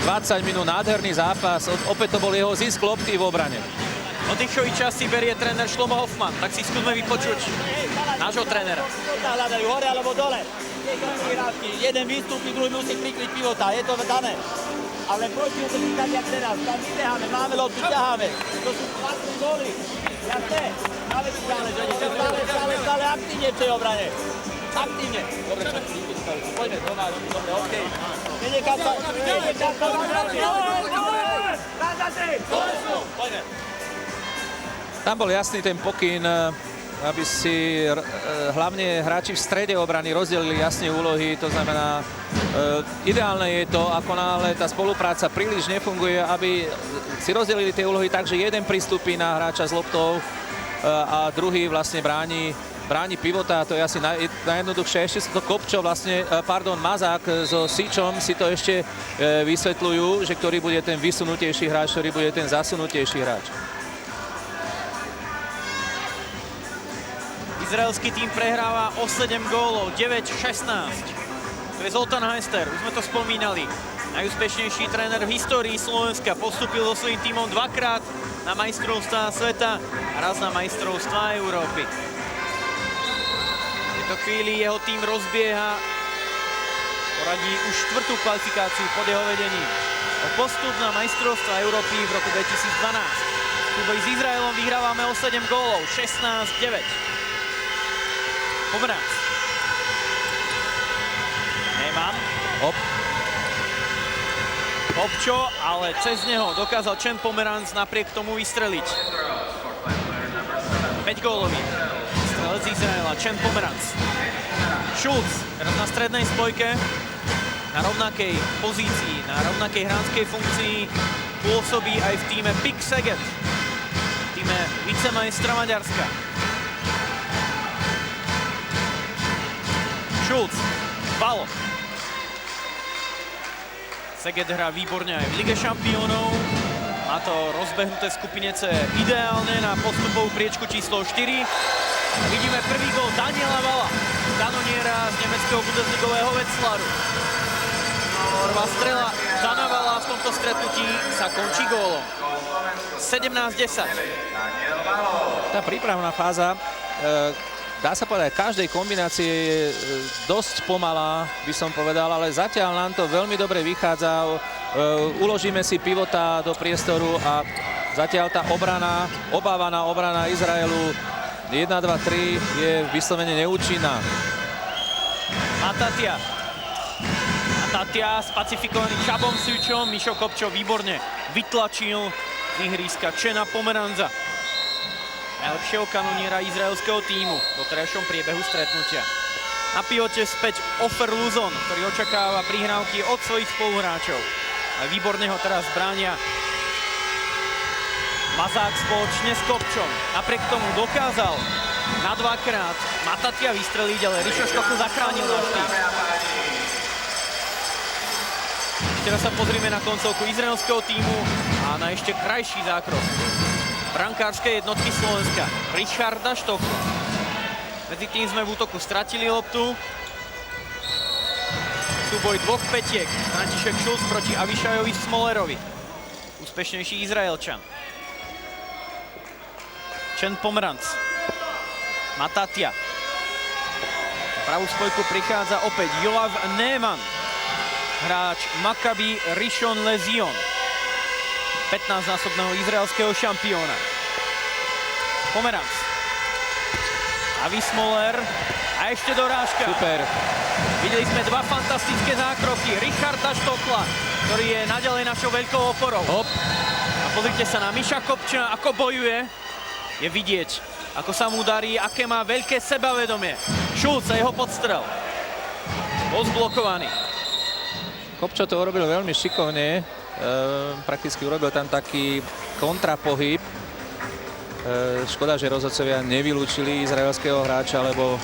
20 minút nádherný zápas. Opäť to bol jeho zisk lopty v obrane. Oddychový čas si berie tréner Šlomo Hoffman, tak si skúsme vypočuť nášho trénera. Hľadajú hore alebo dole. Jeden výstupí, druhý musí prikryť pivota, je to dané. Ale proti útočí tak, jak teraz. Tam vybeháme, máme loptu, ťaháme. To sú vlastní góly. Jasné. Máme si stále aktívne v tej obrane. Aktívne. Dobre, poďme, Tomáš, dobre, okej. Nenechám sa. Poďme. Tam bol jasný ten pokyn, aby si hlavne hráči v strede obrany rozdelili jasne úlohy. To znamená, ideálne je to, ako náhle tá spolupráca príliš nefunguje, aby si rozdelili tie úlohy tak, že jeden pristúpi na hráča s loptou a druhý vlastne bráni pivota. To je asi najjednoduchšie. Ešte sa to Kopčo vlastne, Mazák so Sičom si to ešte vysvetľujú, že ktorý bude ten vysunutejší hráč, ktorý bude ten zasunutejší hráč. Izraelský tým prehráva o 7 gólov, 9-16. To je Zoltán Heister, už sme to spomínali. Najúspešnejší tréner v histórii Slovenska, postúpil so svojím tímom dvakrát na majstrovstvá sveta a raz na majstrovstvá Európy. V tejto chvíli jeho tým rozbieha poradí už 4. kvalifikáciu pod jeho vedením. O postup na majstrovstvá Európy v roku 2012. Súboj s Izraelom vyhrávame o 7 gólov, 16-9. Pomeranc. Neyman. Kopčo, ale cez neho dokázal Čen Pomeranc napriek tomu vystreliť. 5 gólový. Strelec Izraela, Čen Pomeranc. Schulz, teraz na strednej spojke. Na rovnakej pozícii, na rovnakej hránskej funkcii pôsobí aj v tíme Pik Szeged. V tíme vicemajstra Maďarska. Schulz, Balo. Szeged hrá výborne aj v Lige šampiónov. Má to rozbehnuté v skupine C ideálne na postupovú priečku číslo 4. Vidíme prvý gól Daniela Vala, kanoniera z nemeckého bundesligového Wetzlaru. Prvá strela Dana Vala v tomto stretnutí sa končí gólom. 17-10. Tá prípravná fáza, dá sa povedať, každej kombinácie je dosť pomalá, by som povedal, ale zatiaľ nám to veľmi dobre vychádza. Uložíme si pivota do priestoru a zatiaľ tá obrana, obávaná obrana Izraelu 1, 2, 3 je vyslovene neúčinná. Matatia spacifikovaný Čabom Sučom, Mišo Kopčo výborne vytlačil z ihriska Čena Pomeranza, najlepšieho kanoniera izraelského tímu v doterajšom priebehu stretnutia. Na pivote späť Ofer Luzon, ktorý očakáva prihrávky od svojich spoluhráčov. Výborne ho teraz bránia Mazák spoločne s Kopčom. Napriek tomu dokázal na dvakrát Matatia vystreliť, ale Rišo Štochl zachránil náš tým. Teraz sa pozrieme na koncovku izraelského tímu a na ešte krajší zákrok brankárskej jednotky Slovenska, Richarda Štochla. Medzi tým sme v útoku stratili loptu. Súboj dvoch petiek, František Schulz proti Avišajovi Smolerovi. Úspešnejší Izraelčan. Čen Pomeranc. Matatia. Pravú spojku prichádza opäť Yoav Neeman, hráč Maccabi Rishon LeZion, 15-násobného izraelského šampióna. Pomeranc. Avi Smoler a ešte dorážka. Super. Videli sme dva fantastické zákroky Richarda Štokla, ktorý je naďalej našou veľkou oporou. Hop. A pozrite sa na Miša Kopča, ako bojuje. Je vidieť, ako sa mu darí, aké má veľké sebavedomie. Šulc a jeho podstrel. Bol zblokovaný. Kopčo to urobil veľmi šikovne. Prakticky urobil tam taký kontrapohyb. Škoda, že rozhodcovia nevylúčili izraelského hráča, lebo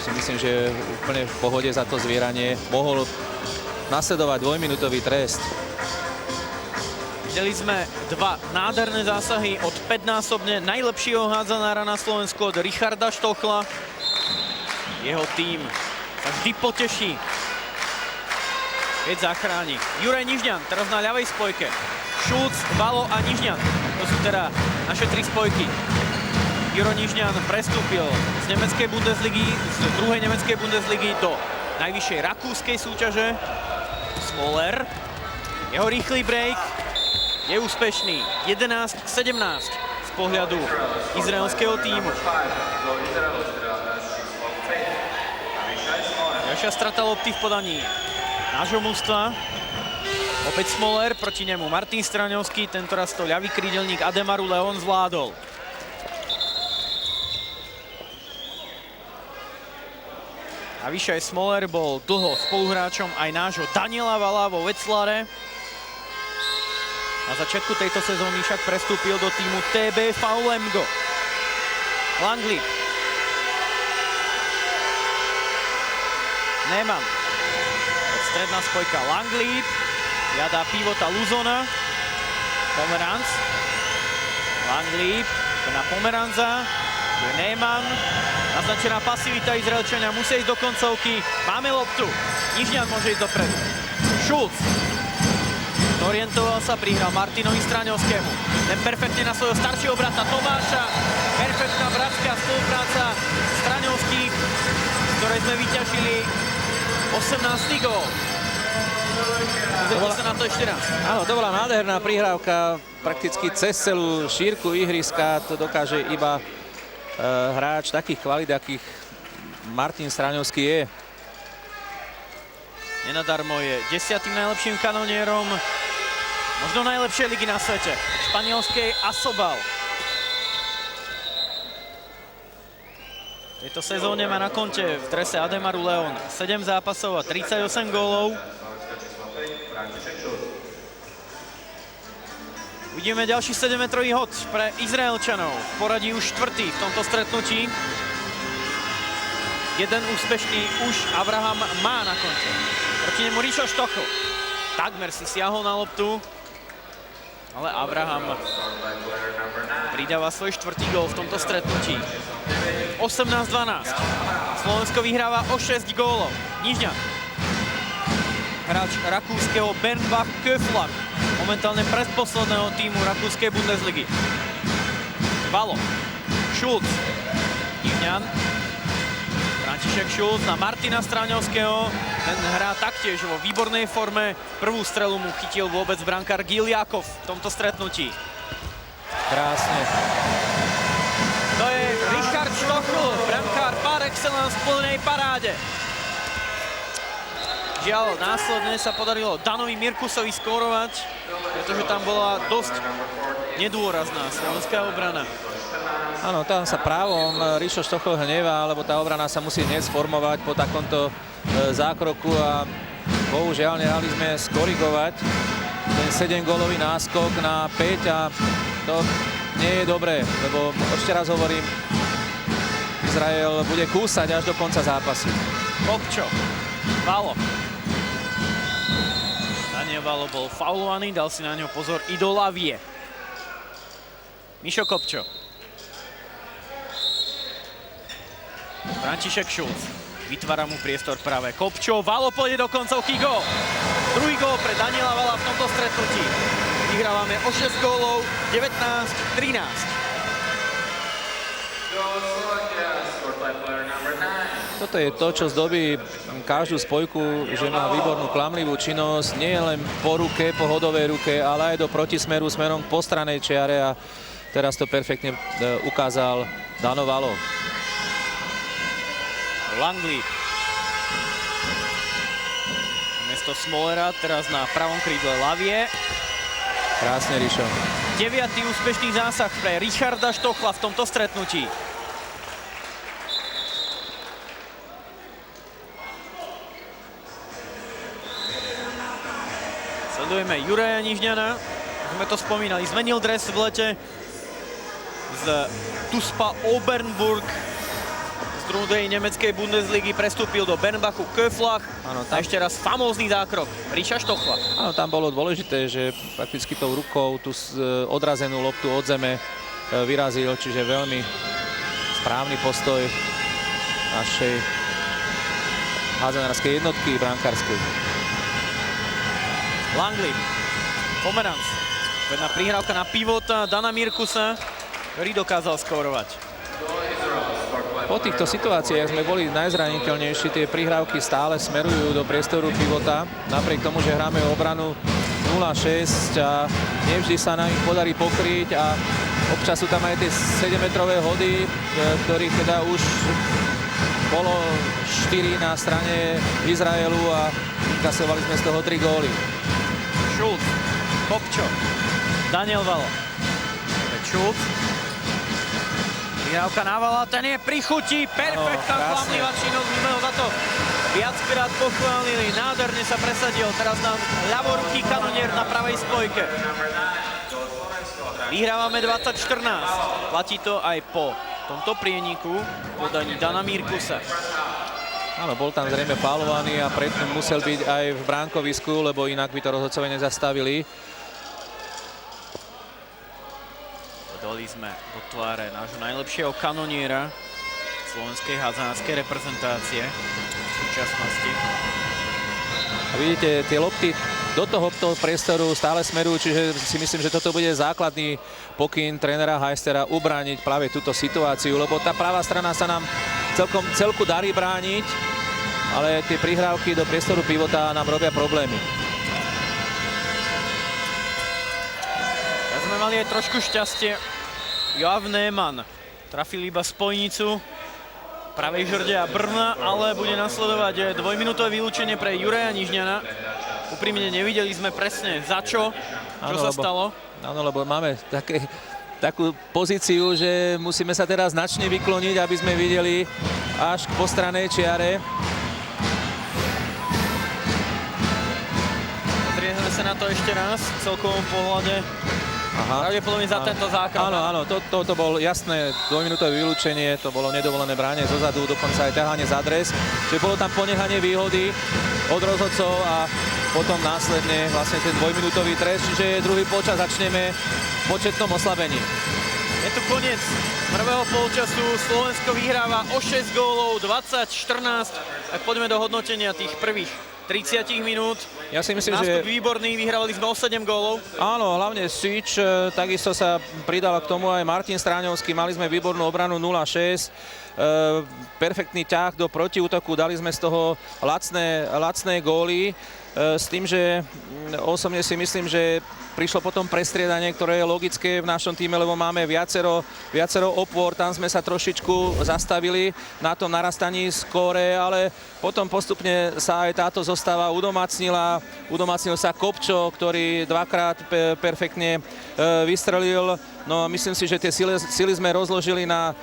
si myslím, že úplne v pohode za to zvieranie mohol nasledovať dvojminútový trest. Videli sme dva nádherné zásahy od 5-násobne najlepšieho hádzanára na Slovensku, od Richarda Štokla. Jeho tím sa vždy poteší, keď zachráni. Juraj Nižňan teraz na ľavej spojke. Šulc, Valo a Nižňan. To sú teda naše tri spojky. Juro Nižňan prestúpil z nemeckej Bundesligy, z druhej nemeckej Bundesligy do najvyššej rakúskej súťaže. Smoler. Jeho rýchly break je úspešný. 11-17 z pohľadu izraelského tímu. Ďalšia strata lopty v podaní nášho mužstva. Opäť Smoler, proti nemu Martin Straňovský, tentoraz to ľavý krídelník Ademaru Leon zvládol. Avišaj Smoler bol dlho spoluhráčom aj nášho Daniela Vala vo Wetzlare. Na začiatku tejto sezóny však prestúpil do týmu TB Lemgo. Langley. Neeman. Stredná spojka Langley. Jadá pivota Luzona. Pomeranc. Langley. Na Pomeranza. Tu je Neeman. Naznačená pasivita Izraelčania. Musia ísť do koncovky. Máme loptu. Nižňan môže ísť dopredu. Šulc. Orientoval sa, prihral Martinovi Straňovskému. Ten perfektne na svojho staršieho brata Tomáša. Perfektná bratská spolupráca Straňovských, z ktorej sme vyťažili 18. gól. Pozrite sa na to ešte raz. Áno, to bola nádherná prihrávka, prakticky cez celú šírku ihriska. To dokáže iba hráč takých kvalít, akých Martin Straňovský je. Nenadarmo je 10. najlepším kanonierom možno najlepšej ligy na svete, španielskej Asobal. V tejto sezóne má na konte v drese Ademaru Leon 7 zápasov a 38 gólov. Uvidíme ďalší 7-metrový hod pre Izraelčanov. V poradí už štvrtý v tomto stretnutí. Jeden úspešný už Abraham má na konte. Proti nemu Rišo Štokl. Takmer si siahol na loptu. Ale Abraham pridáva svoj štvrtý gól v tomto stretnutí. 18-12. Slovensko vyhráva o 6 gólov. Nižňan. Hráč rakúskeho Bernbach Köflach. Momentálne predposledného týmu rakúskej Bundesligy. Valo. Šulc. Nižňan. František Šulc na Martina Straňovského. Ten hrá taktiež vo výbornej forme. Prvú strelu mu chytil vôbec brankár Gil Jakov v tomto stretnutí. Krásne. To je Richard Štokl, brankár par excellence v plnej paráde. Žiaľ, následne sa podarilo Danovi Mirkusovi skórovať, pretože tam bola dosť nedôrazná slovenská obrana. Áno, tam sa právom Rišo Štokl hnevá, lebo tá obrana sa musí dnes formovať po takomto zákroku a bohužiaľ nehali sme skorigovať ten 7-gólový náskok na 5 a to nie je dobré, lebo ešte raz hovorím, Izrael bude kúsať až do konca zápasu. Kopčo, Valo. Daniel Valo bol faulovaný, dal si na ňo pozor i do Lavie. Mišo Kopčo. František Šulc. Vytvára mu priestor práve Kopčo. Valo pôjde do koncovky, gól. Druhý gól pre Daniela Vala v tomto stretnutí. Vyhrávame o 6 gólov, 19-13. by player number 9. Toto je to, čo zdobí každú spojku, že má výbornú klamlivú činnosť, nie len po ruke, po hodovej ruke, ale aj do protismeru, smerom k postranej čiare a teraz to perfektne ukázal Dano Valo. Langley. Miesto Smolera, teraz na pravom krídle Lavie. Krásne, Rišo. 9. úspešný zásah pre Richarda Štochla v tomto stretnutí. Sledujeme Juraja Nižňana. Sme to spomínali, zmenil dres v lete z TuSpa Obernburg z druhej nemeckej Bundesligy, prestúpil do Bernbachu Köflach. Áno, A ešte raz famózny zákrok Ríša Štochla. Áno, tam bolo dôležité, že prakticky tou rukou tú odrazenú loptu od zeme vyrazil, čiže veľmi správny postoj našej hádzanárskej jednotky brankárskej. Langley, Pomeranc, vedná prihrávka na pivota Dana Mirkusa, ktorý dokázal skórovať. Po týchto situáciách sme boli najzraniteľnejší, tie prihrávky stále smerujú do priestoru pivota, napriek tomu, že hráme obranu 0-6 a nevždy sa nám ich podarí pokryť a občas sú tam aj tie 7-metrové hody, ktorých teda už bolo 4 na strane Izraelu a kasovali sme z toho 3 góly. Schulz, Kopčo, Daniel Valo. Schulz. Prihrávka na Vala, ten je pri chuti, perfektná klamlivá činnosť, my sme ho za to viackrát pochválili, nádherne sa presadil, teraz na ľavoruký kanonier na pravej spojke. Vyhrávame 20-14, platí to aj po tomto prieniku podaní Dana Mirkusa. Áno, bol tam zrejme faulovaný a predtým musel byť aj v bránkovisku, lebo inak by to rozhodcovia nezastavili. Dali sme do tváre nášho najlepšieho kanoniera slovenskej hádzanárskej reprezentácie v súčasnosti. A vidíte, tie lopty do tohto priestoru stále smerujú, čiže si myslím, že toto bude základný pokyn trénera Heistera ubrániť práve túto situáciu, lebo tá pravá strana sa nám celku darí brániť, ale tie prihrávky do priestoru pivota nám robia problémy. Teraz sme mali aj trošku šťastie. Joab Neumann trafil iba spojnicu pravej žrde a Brna, ale bude nasledovať dvojminútové vylúčenie pre Juraja Nižňana. Úprimne nevideli sme presne za čo sa stalo. Áno, lebo máme takú pozíciu, že musíme sa teraz značne vykloniť, aby sme videli až k postranej čiare. Pozrieme sa na to ešte raz v celkovom pohľade. Pravdepodobne za tento zákrok. Áno, to bolo jasné dvojminútové vylúčenie, to bolo nedovolené bránie zozadu, dokonca aj ťahanie za dres. Čiže bolo tam ponechanie výhody od rozhodcov a potom následne vlastne ten dvojminútový trest, čiže druhý polčas začneme v početnom oslabení. Je tu koniec prvého polčasu, Slovensko vyhráva o 6 gólov, 20-14. Tak poďme do hodnotenia tých prvých 30 minút. Ja si myslím, nástup výborný, vyhrávali sme o 7 gólov. Áno, hlavne Sič, takisto sa pridal k tomu aj Martin Stráňovský, mali sme výbornú obranu 0-6. Perfektný ťah do protiútoku, dali sme z toho lacné góly. S tým, že osobne si myslím, že prišlo potom prestriedanie, ktoré je logické v našom týme, lebo máme viacero opôr, tam sme sa trošičku zastavili na tom narastaní skóre, ale potom postupne sa aj táto zostava udomacnil sa Kopčo, ktorý dvakrát perfektne vystrelil. No myslím si, že tie sily sme rozložili na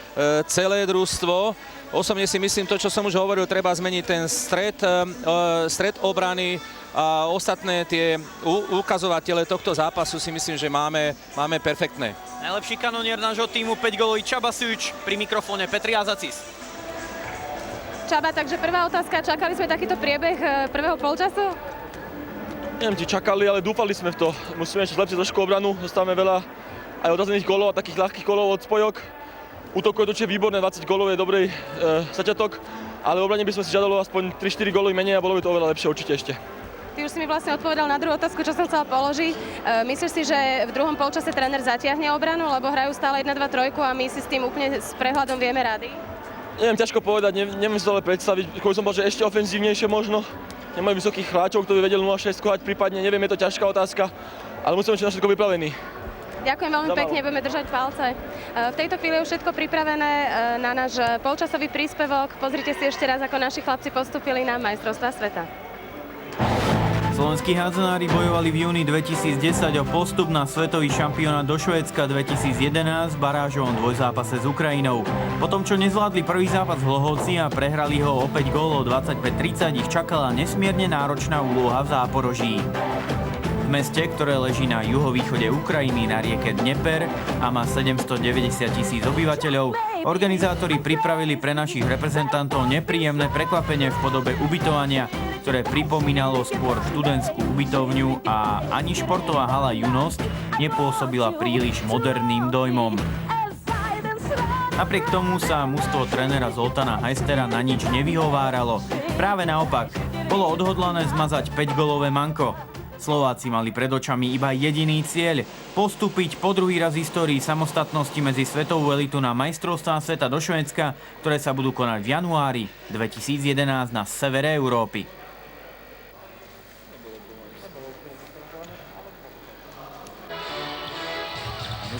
celé družstvo. Osobne si myslím, to, čo som už hovoril, treba zmeniť ten stred obrany a ostatné tie ukazovatele tohto zápasu si myslím, že máme perfektné. Najlepší kanonier nášho týmu, 5 gólový Csaba Szűcs, pri mikrofóne Petri Azacis. Csaba, takže prvá otázka, čakali sme takýto priebeh prvého polčasu? Neviem, či čakali, ale dúfali sme v to. Musíme ešte zlepšiť trošku obranu, dostávame veľa aj odrazených gólov a takých ľahkých gólov od spojok. Útokové točie výborné, 20 gólov je dobrý začiatok, ale v obrane by sme si žiadali aspoň 3-4 góly menej a bolo by to oveľa lepšie určite ešte. Ty už si mi vlastne odpovedal na druhú otázku, čo som chcela položiť. Myslíš si, že v druhom polčase tréner zatiahne obranu, lebo hrajú stále 1-2-3 a my si s tým úplne s prehľadom vieme rady? Neviem, ťažko povedať, neviem si to ale predstaviť. Kvôli som bol, že ešte ofenzívnejšie možno. Nemajú vysokých hráčov, kto by vedel 0-6 skohať prípadne, neviem, je to ťažká otázka, ale musíme byť na všetko vypravení. Ďakujem veľmi pekne, budeme držať palce. V tejto chvíli je už všetko pripravené na náš polčasový príspevok. Pozrite si ešte raz, ako naši chlapci postúpili na majstrovstvá sveta. Slovenskí hádzanári bojovali v júni 2010 o postup na svetový šampionát do Švédska 2011 v barážovom dvojzápase s Ukrajinou. Potom, čo nezvládli prvý zápas v Hlohovci a prehrali ho o 5 gólov 25-30, ich čakala nesmierne náročná úloha v Záporoží. V meste, ktoré leží na juhovýchode Ukrajiny na rieke Dneper a má 790 000 obyvateľov, organizátori pripravili pre našich reprezentantov nepríjemné prekvapenie v podobe ubytovania, ktoré pripomínalo skôr študentskú ubytovňu a ani športová hala Junosť nepôsobila príliš moderným dojmom. Napriek tomu sa mužstvo trénera Zoltana Heistera na nič nevyhováralo. Práve naopak, bolo odhodlané zmazať 5-gólové manko. Slováci mali pred očami iba jediný cieľ – postúpiť po druhý raz v histórii samostatnosti medzi svetovú elitu na majstrovstvá sveta do Švédska, ktoré sa budú konať v januári 2011 na severe Európy.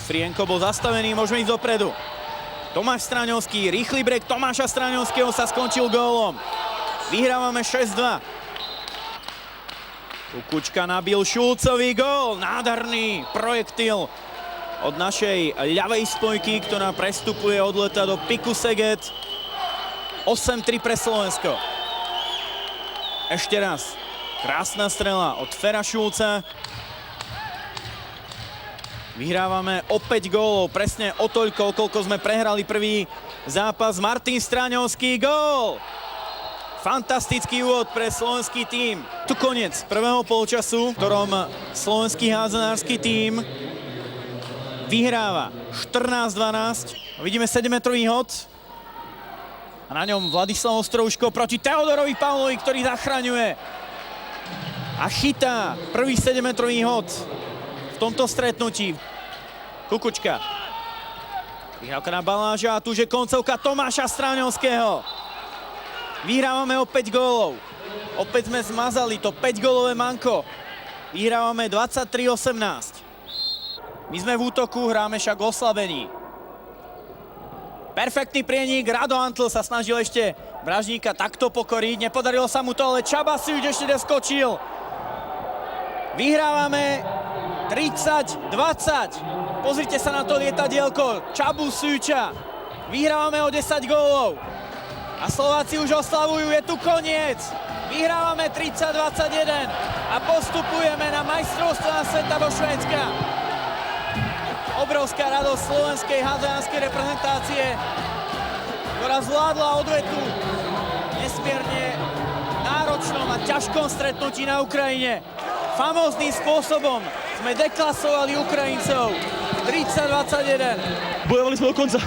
Frienko bol zastavený, môžeme ísť dopredu. Tomáš Straňovský, rýchly brek Tomáša Straňovského sa skončil gólom. Vyhrávame 6-2. Kukučka nabil Šulcovi gól, nádherný projektil od našej ľavej spojky, ktorá prestupuje od leta do Piku Szeged. 8-3 pre Slovensko. Ešte raz, krásna strela od Fera Šulca. Vyhrávame o 5 gólov, presne o toľko, koľko sme prehrali prvý zápas. Martin Straňovský, gól! Fantastický úvod pre slovenský tím. Tu koniec prvého polčasu, v ktorom slovenský hádzanársky tím vyhráva 14-12. Vidíme 7-metrový hod. A na ňom Vladislav Ostrouško proti Teodorovi Pavlovi, ktorý zachraňuje. A chytá prvý 7-metrový hod v tomto stretnutí. Kukučka. Vyhrávka na Baláža a tu je koncovka Tomáša Straňovského. Vyhrávame o 5 gólov. Opäť sme zmazali to 5-gólové manko. Vyhrávame 23-18. My sme v útoku, hráme však v oslabení. Perfektný prienik, Rado Antl sa snažil ešte Vražníka takto pokoriť. Nepodarilo sa mu to, ale Čaba si už ešte neskočil. Vyhrávame 30-20. Pozrite sa na to lietadielko. Čabu Sujča. Vyhrávame o 10 gólov. A Slováci už oslavujú, je tu koniec. Vyhrávame 30-21 a postupujeme na majstrovstvá sveta do Švédska. Obrovská radosť slovenskej hádzanárskej reprezentácie, ktorá zvládla odvetu nesmierne náročnom a ťažkom stretnutí na Ukrajine. Famóznym spôsobom sme deklasovali Ukrajincov 30-21. Bojovali sme do konca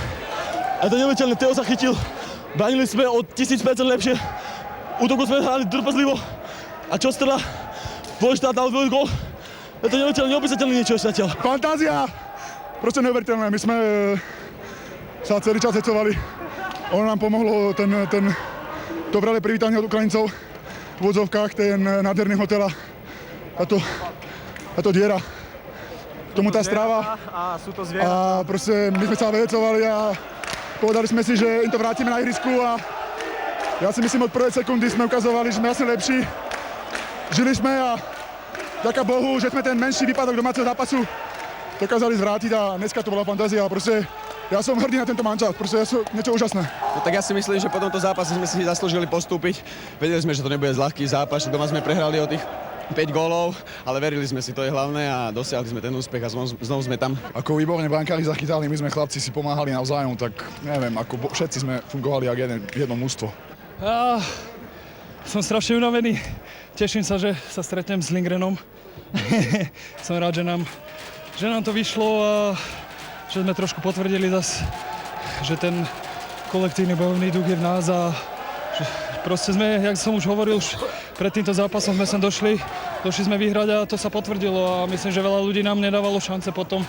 a to neuveriteľné, Teo sa chytil. Bránili sme o 1000% lepšie. Útoku sme hrali trpezlivo. A čo strela? Dvojštát dal veľký gól. Je to neuveriteľné, neopísateľné niečo ešte zatiaľ. Fantázia! Proste neuveriteľné. My sme sa celý čas hecovali. Ono nám pomohlo to vrele privítanie od Ukrajincov v úvodzovkách, ten nádherný hotel a táto diera. K tomu tá strava. A sú to zvieratá. A proste my sme sa vehecovali a povedali sme si, že im to vrátime na ihrisku a ja si myslím, od prvej sekundy sme ukazovali, že sme jasne lepší. Žili sme a ďaká Bohu, že sme ten menší výpadok domáceho zápasu dokázali zvrátiť a dneska to bola fantázia. Proste ja som hrdý na tento mančaft, proste je niečo úžasné. No tak ja si myslím, že po tomto zápase sme si zaslúžili postúpiť. Vedeli sme, že to nebude ľahký zápas, doma sme prehrali o tých 5 gólov, ale verili sme si, to je hlavné a dosiahli sme ten úspech a znovu sme tam. Ako výborne brankári zachytali, my sme chlapci si pomáhali navzájom, tak neviem, ako všetci sme fungovali ako jedno mužstvo. Som strašne unavený. Teším sa, že sa stretnem s Lindgrenom. Som rád, že nám to vyšlo a že sme trošku potvrdili zase, že ten kolektívny bojovný duch je v nás a že proste sme, jak som už hovoril, už pred týmto zápasom sme sem došli sme vyhrať a to sa potvrdilo a myslím, že veľa ľudí nám nedávalo šance po tom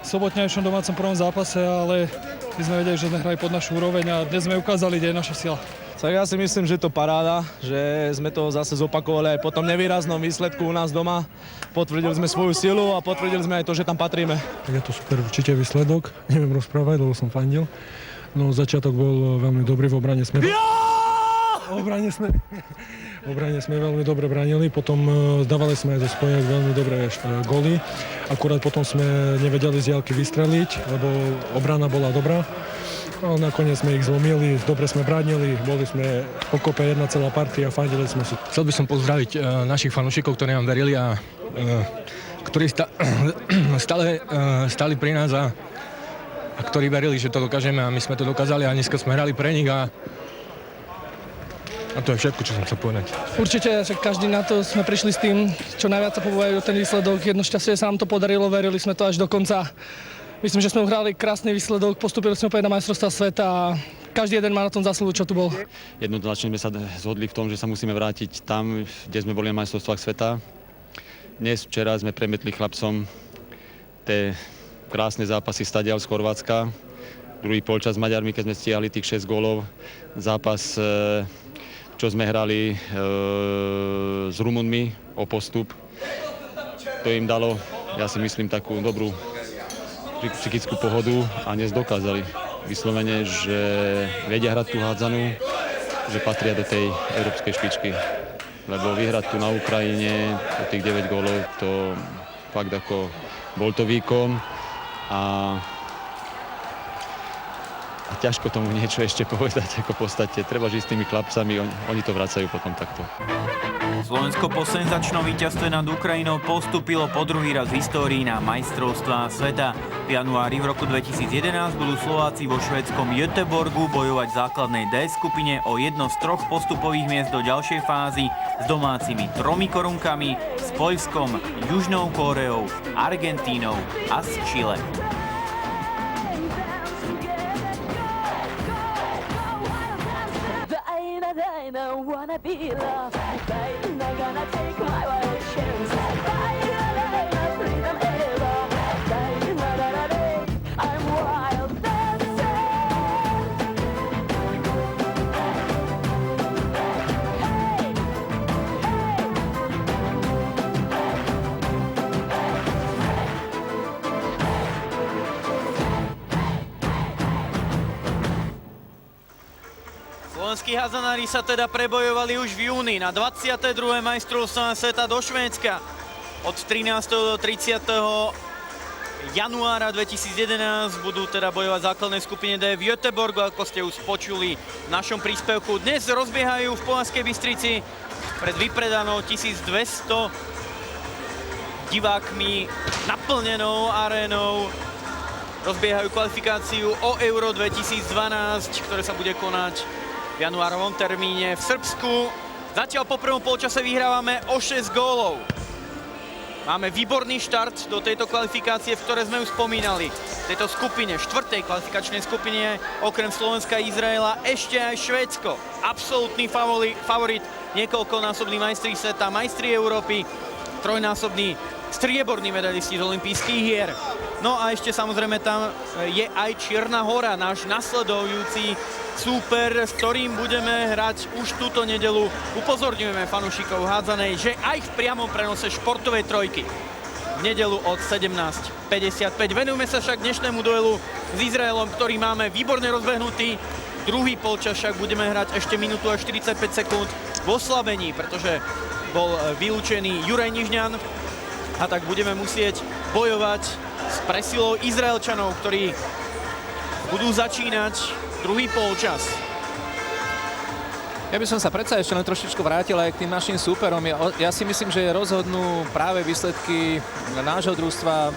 sobotnejšom domácom prvom zápase, ale My sme vedeli, že sme hrali pod našu úroveň a dnes sme ukázali, kde je naša sila. Tak ja si myslím, že to paráda, že sme to zase zopakovali aj po tom nevýraznom výsledku u nás doma. Potvrdili sme svoju silu a potvrdili sme aj to, že tam patríme. Tak je to super určite výsledok, neviem rozprávať, lebo som fandil. No začiatok bol veľmi dobrý, v obrane sme... V obrane sme veľmi dobre bránili, potom dávali sme aj zo spojenia veľmi dobré góly. Akurát potom sme nevedeli z diaľky vystreliť, lebo obrana bola dobrá. A nakoniec sme ich zlomili, dobre sme bránili, boli sme pokope jedna celá partia, fandili sme si. Chcel by som pozdraviť našich fanúšikov, ktorí nám verili a ktorí stále stali pri nás a ktorí verili, že to dokážeme a my sme to dokázali a dneska sme hrali pre nich a to je všetko, čo som chcel povedať. Určite, že každý na to sme prišli s tým, čo najviac sa pobúvajú ten výsledok. Jedno šťastie sa nám to podarilo, verili sme to až do konca. Myslím, že sme uhrali krásny výsledok, postupili sme opäť na majstrovstvá sveta a každý jeden má na tom zásluhu, čo tu bol. Jednoznačne sme sa zhodli v tom, že sa musíme vrátiť tam, kde sme boli na majstrovstvách sveta. Dnes, včera sme premietli chlapcom tie krásne zápasy stadiaľ z Chorvátska. Druhý polčas s Maďarmi, keď sme stiahli tých 6 gólov. Zápas, čo sme hrali s Rumunmi o postup. To im dalo, ja si myslím, takú dobrú psychickú pohodu a dnes dokázali vyslovene, že vedia hrať tú hádzanú, že patria do tej európskej špičky. Lebo vyhrať tu na Ukrajine o tých 9 gólov, to fakt ako bol to výkon a ťažko tomu niečo ešte povedať, ako v podstate treba žiť s tými chlapcami, oni to vracajú potom takto. Slovensko po senzačnom víťazstve nad Ukrajinou postúpilo po druhý raz v histórii na majstrovstvá sveta. V januári v roku 2011 budú Slováci vo švédskom Göteborgu bojovať v základnej D skupine o jedno z 3 postupových miest do ďalšej fázy s domácimi 3 korunkami, s Poľskom, Južnou Kóreou, Argentínou a s Chile. Wanna be loved, baby, not gonna take my wild chance. Baby, freedom ever, baby, I'm wild Slovenskí házanári sa teda prebojovali už v júni na 22. majstrovstvá sveta do Švédska. Od 13. do 30. januára 2011 budú teda bojovať v základnej skupine D v Göteborgu, ako ste už počuli v našom príspevku. Dnes rozbiehajú v Poľskej Bystrici pred vypredanou 1200 divákmi naplnenou arénou. Rozbiehajú kvalifikáciu o Euro 2012, ktoré sa bude konať v januárovom termíne v Srbsku. Zatiaľ po prvom polčase vyhrávame o 6 gólov. Máme výborný štart do tejto kvalifikácie, v ktorej sme už spomínali. V tejto skupine, 4. kvalifikačnej skupine, okrem Slovenska a Izraela, ešte aj Švédsko. Absolútny favorit, niekoľkonásobný majstri sveta, majstri Európy, trojnásobný strieborný medalisti z olympijských hier. No a ešte samozrejme tam je aj Čierna Hora, náš nasledujúci súper, s ktorým budeme hrať už túto nedeľu. Upozorňujeme fanúšikov hádzanej, že aj v priamom prenose športovej trojky v nedeľu od 17:55. Venujeme sa však dnešnému duelu s Izraelom, ktorý máme výborne rozbehnutý. Druhý polčas však budeme hrať ešte minútu a 45 sekúnd v oslabení, pretože bol vylúčený Juraj Nižňan a tak budeme musieť bojovať s presilou Izraelčanov, ktorí budú začínať druhý polčas. Ja by som sa predsa ešte len trošičku vrátil aj k tým našim súperom. Ja si myslím, že rozhodnú práve výsledky nášho družstva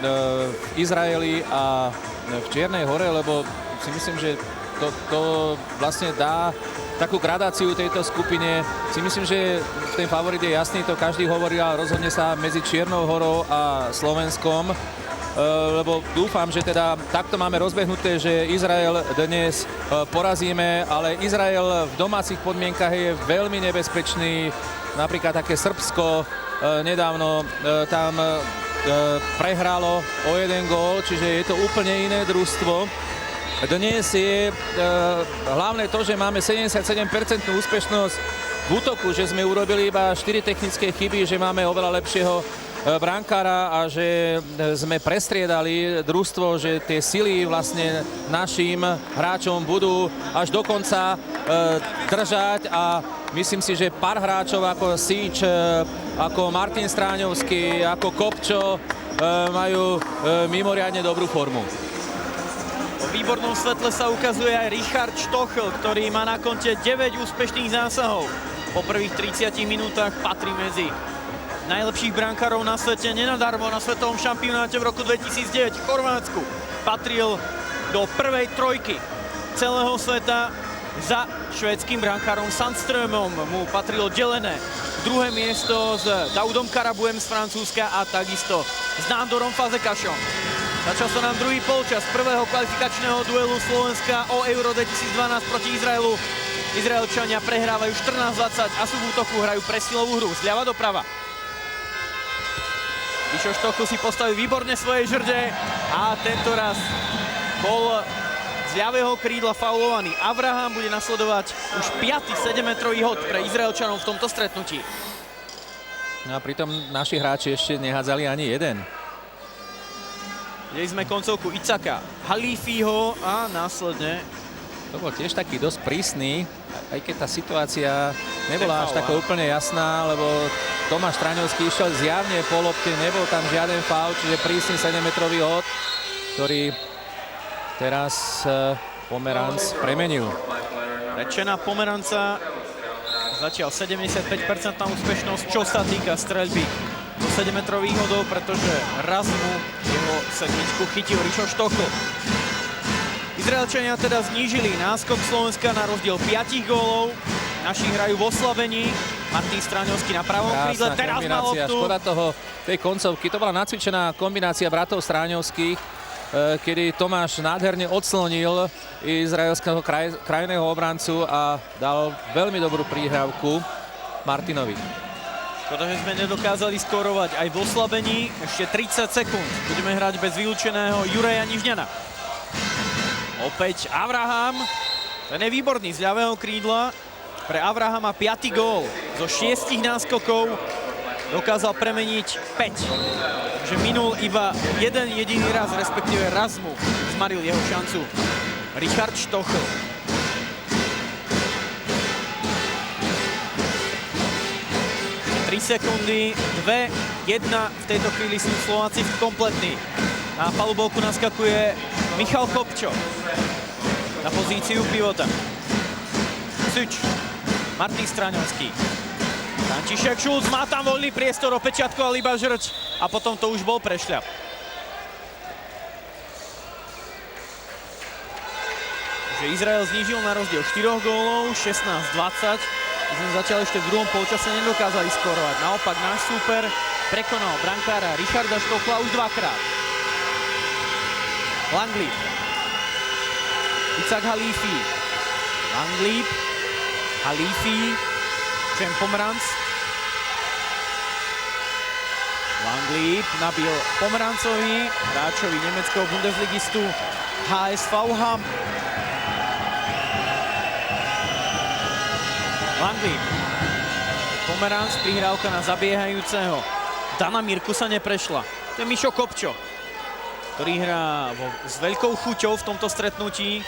v Izraeli a v Čiernej Hore, lebo si myslím, že to vlastne dá takú gradáciu tejto skupine. Si myslím, že ten favorit je jasný, to každý hovorí, a rozhodne sa medzi Čiernou Horou a Slovenskom. Lebo dúfam, že teda takto máme rozbehnuté, že Izrael dnes porazíme, ale Izrael v domácich podmienkach je veľmi nebezpečný. Napríklad také Srbsko nedávno tam prehralo o 1 gól, čiže je to úplne iné družstvo. dnes je hlavné to, že máme 77% úspešnosť v útoku, že sme urobili iba 4 technické chyby, že máme oveľa lepšieho brankára a že sme prestriedali družstvo, že tie sily vlastne našim hráčom budú až do konca držať a myslím si, že pár hráčov ako Síč, ako Martin Stráňovský, ako Kopčo majú mimoriadne dobrú formu. V výbornom svetle sa ukazuje aj Richard Štochl, ktorý má na konte 9 úspešných zásahov. Po prvých 30 minútach patrí medzi najlepších brankárov na svete, nenadarmo na svetovom šampionáte v roku 2009 v Chorvátsku patril do prvej trojky celého sveta. Za švédskym brankárom Sandströmom mu patrilo delené druhé miesto s Daudom Karabuem z Francúzska a takisto s Nandorom Fazekašom. Začal sa nám druhý polčas prvého kvalifikačného duelu Slovenska o Euro 2012 proti Izraelu. Izraelčania prehrávajú 14-20 a sú v útoku, hrajú presilovú hru zľava doprava. Mišo Štochl si postavil výborne svoje žrde a tento raz bol z ľavého krídla faulovaný Avraham. Bude nasledovať už 5. 7-metrový hod pre Izraelčanov v tomto stretnutí. No a pritom naši hráči ešte nehádzali ani jeden. Videli sme koncovku Icaka Halífiho a následne to bol tiež taký dosť prísny, aj keď tá situácia nebola až taká úplne jasná, lebo Tomáš Stráňovský išiel zjavne po lopte, nebol tam žiaden faul, čiže prísny 7-metrový hod, ktorý teraz Pomeranc premenil. Rečená Pomeranca zatiaľ 75% úspešnosť, čo sa týka streľby do 7-metrových hodov, pretože raz mu jeho sedmičku chytil Rišo Štochl. Izraelčania teda znížili náskok Slovenska na rozdiel 5 gólov. Naši hrajú v oslabení. Martin Stráňovský na pravom krídle, teraz má loptu. Škoda tej koncovky. To bola nacvičená kombinácia bratov Stráňovských, kedy Tomáš nádherne odslonil izraelského krajného obrancu a dal veľmi dobrú príhrávku Martinovi. Škoda, že sme nedokázali skorovať aj v oslabení. Ešte 30 sekúnd. Budeme hrať bez vylúčeného Juraja Nižňana. Opäť Avraham. Ten je výborný z ľavého krídla. Pre Avrahama 5. gól. Zo 6 náskokov dokázal premeniť 5. Takže minul iba jeden jediný raz, respektíve raz mu zmaril jeho šancu Richard Štochl. Tri sekundy, 2, 1. V tejto chvíli sú Slováci kompletní. Na palubovku naskakuje Michal Kopčo na pozíciu pivota. Suč, Martin Stráňovský. František Šulc má tam voľný priestor, opečiatkoval iba žrč a potom to už bol prešľap. Takže Izrael znížil na rozdiel 4 gólov, 16-20. My sme zatiaľ ešte v druhom polčase nedokázali skorovať. Naopak náš súper prekonal brankára Richarda Štochla už dvakrát. Langlíp. Icak Halífi. Langlíp. Halífi. Cem Pomeranc. Langlíp nabil Pomerancovi, hráčovi nemeckého bundesligistu HSV Hamm. Langlíp. Pomeranc, prihrávka na zabiehajúceho Dana Mirkusa neprešla. To je Mišo Kopčo, ktorý hrá s veľkou chuťou v tomto stretnutí.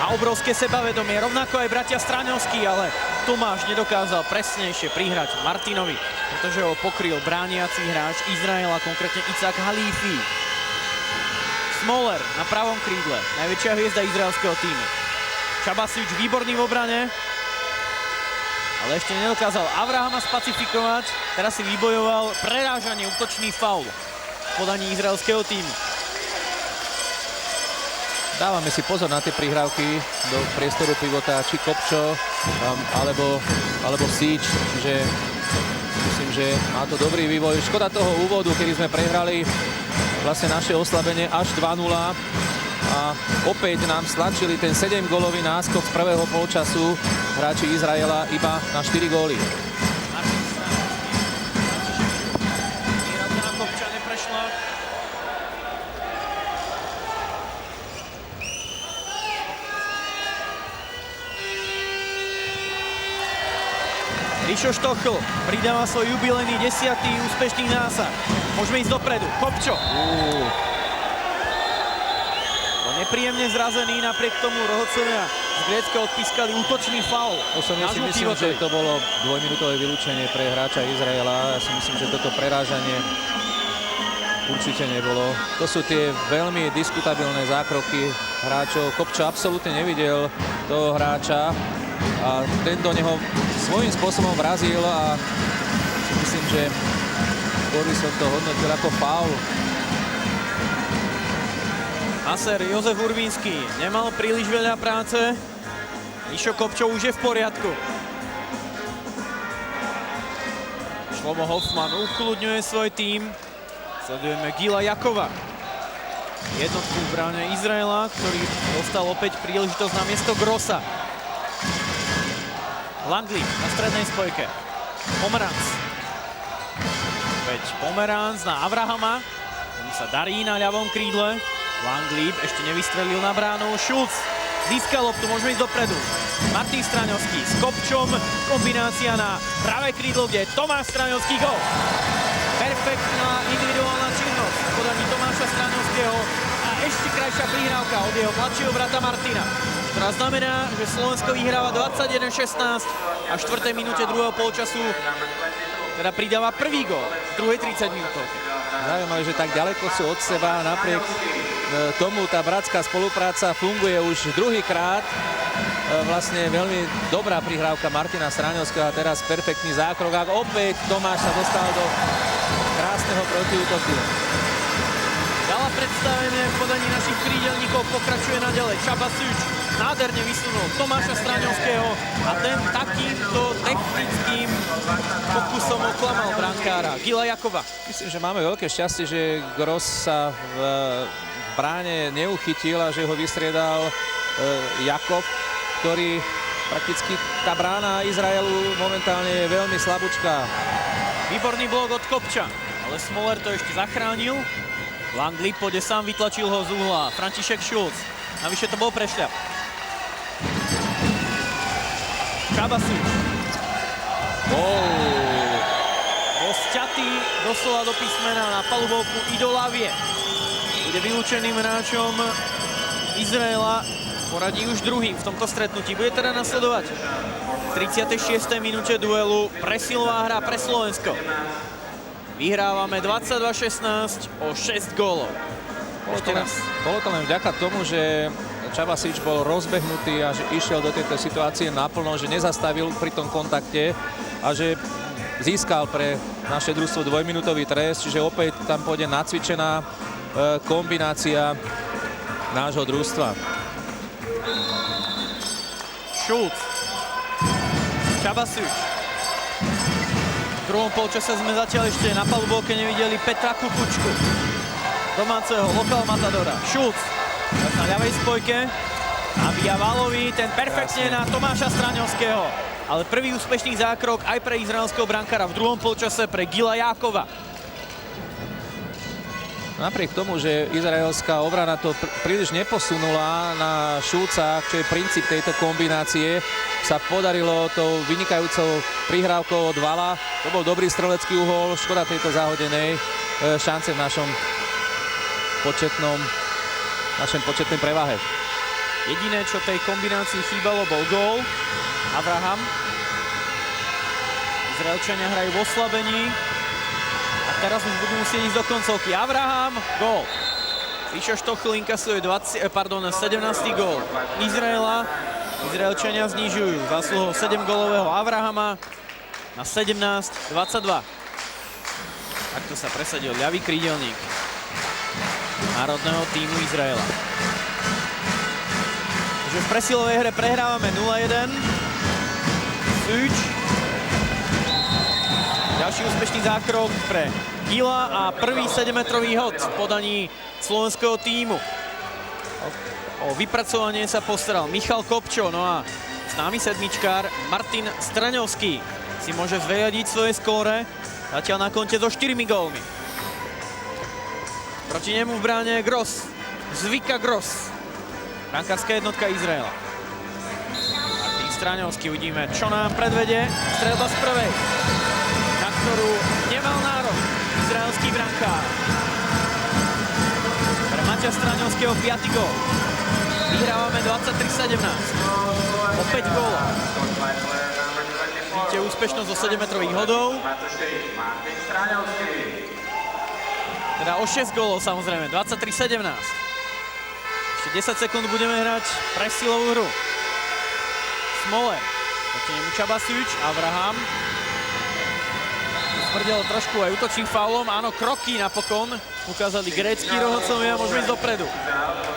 Má obrovské sebavedomie, rovnako aj bratia Stráňovský, ale Tomáš nedokázal presnejšie prihrať Martinovi, pretože ho pokryl brániaci hráč Izraela, konkrétne Icak Halífi. Smoler na pravom krídle, najväčšia hviezda izraelského týmu. Čabasič výborný v obrane, ale ešte nedokázal Avrahama spacifikovať. Teraz si vybojoval prerážanie, útočný faul v podaní izraelského týmu. Dávame si pozor na tie prihrávky do priestoru pivota, či Kopčo, alebo Síč, že myslím, že má to dobrý vývoj. Škoda toho úvodu, kedy sme prehrali vlastne naše oslabenie až 2-0 a opäť nám stlačili ten 7-gólový náskok z prvého polčasu hráči Izraela iba na 4 góly. Rišo Štochl pridáva svoj jubilejný 10. úspešný násah. Môžeme ísť dopredu. Kopčo. Nepríjemne zrazený, napriek tomu rozhodcovia z Grécka odpískali útočný faul. Osobne si myslím, že to bolo dvojminútové vylúčenie pre hráča Izraela. Ja si myslím, že toto prerážanie určite nebolo. To sú tie veľmi diskutabilné zákroky hráčov. Kopčo absolútne nevidel toho hráča a ten do neho svojím spôsobom vrazil a si myslím, že skôr by som to hodnotil ako faul. Maser Jozef Urbínsky nemal príliš veľa práce. Mišo Kopčo už je v poriadku. Šlomo Hoffman ukludňuje svoj tím. Sledujeme Gila Jakova. Jednotku v bráne Izraela, ktorý dostal opäť príležitosť na miesto Grossa. Langley na strednej spojke. Pomeranc. Opäť Pomeranc na Avrahama. On sa darí na ľavom krídle. Langley ešte nevystrelil na bránu. Schulz získal loptu, môžeme ísť dopredu. Martin Straňovský s Kopčom. Kombinácia na pravé krídlo, kde je Tomáš Straňovský gól. Perfektná individuálna činnosť v podaní Tomáša Straňovského a ešte krajšia prihrávka od jeho mladšieho brata Martina, ktorá znamená, že Slovensko vyhráva 21-16 a v 4. minúte druhého polčasu teda pridáva prvý gól v druhej 30 minútovke. Zaujímavé, že tak ďaleko sú od seba, napriek tomu tá bratská spolupráca funguje už druhýkrát. Vlastne veľmi dobrá prihrávka Martina Straňovského a teraz perfektný zákrok. A opäť Tomáš sa dostal do krásneho protiútoku. Gala predstavenie v podaní našich krídelníkov pokračuje naďalej. Csaba Szűcs nádherne vysunul Tomáša Straňovského a ten takýmto technickým pokusom oklamal brankára Gila Jakova. Myslím, že máme veľké šťastie, že Gross sa v bráne neuchytil a že ho vystriedal Jakov, ktorý prakticky tá brána Izraelu momentálne je veľmi slabúčka. Výborný blok od Kopča, ale Smoler to ešte zachránil. Langley pôjde sám, vytlačil ho z uhla. František Schulz, navyše to bol prešľap. Csaba Szűcs. Bol sťatý doslova do písmena na palubovku Ido Lavie. Bude vylúčeným hráčom Izraela. Poradí už druhým v tomto stretnutí. Bude teda nasledovať v 36. minúte duelu presilová hra pre Slovensko. Vyhrávame 22-16 o 6 gólov. Bolo to len vďaka tomu, že Csaba Szűcs bol rozbehnutý a že išiel do tejto situácie naplno, že nezastavil pri tom kontakte a že získal pre naše družstvo dvojminútový trest, čiže opäť tam pôjde nacvičená kombinácia nášho družstva. Schulz. Csaba Szűcs. V druhom polčase sme zatiaľ ešte na palubovke nevideli Petra Kukučku, domáceho lokal matadora. Schulz na ľavej spojke. Nabíja Válovi, ten perfektne na Tomáša Straňovského. Ale prvý úspešný zákrok aj pre izraelského brankára v druhom polčase pre Gila Jakova. Napriek tomu, že izraelská obrana to príliš neposunula na Schulza, čo je princíp tejto kombinácie, sa podarilo tou vynikajúcou prihrávkou od Vala. To bol dobrý strelecký uhol, škoda tejto zahodenej šance v našej početnej prevahe. Jediné, čo tej kombinácii chýbalo, bol gól. Avraham. Izraelčania hrajú v oslabení. A teraz už budú musieť ísť do koncovky. Avraham, gól. Rišo Štochl inkasuje 17. gól Izraela. Izraelčania znižujú zásluhou 7-gólového Avrahama na 17-22. Takto sa presadil ľavý krídelník národného tímu Izraela. Takže v presilovej hre prehrávame 0-1. Szűcs. Ďalší úspešný zákrok pre Gila a prvý 7-metrový hod v podaní slovenského tímu. O vypracovanie sa postaral Michal Kopčo, no a známy sedmičkár Martin Straňovský si môže zveriadiť svoje skóre, zatiaľ na konte so 4 gólmi. Proti nemu v bráne Gross, Zvika Gross, brankárska jednotka Izraela. Martin Stráňovský, uvidíme, čo nám predvede. Streľba z prvej, na ktorú nemal nárok izraelský brankár. Pre Maťa Stráňovského 5. gól. Vyhrávame 23-17. O 5 gólov. Vidíte úspešnosť zo 7-metrových hodov. Teda o 6 gólov samozrejme, 23-17. Ešte 10 sekúnd budeme hrať presilovú hru. Smoler, proti nemu Čabasič, Abraham. Smrdel trošku aj útočným faulom, áno, kroky napokon ukázali grécki rohodcovia, môžeme ísť dopredu.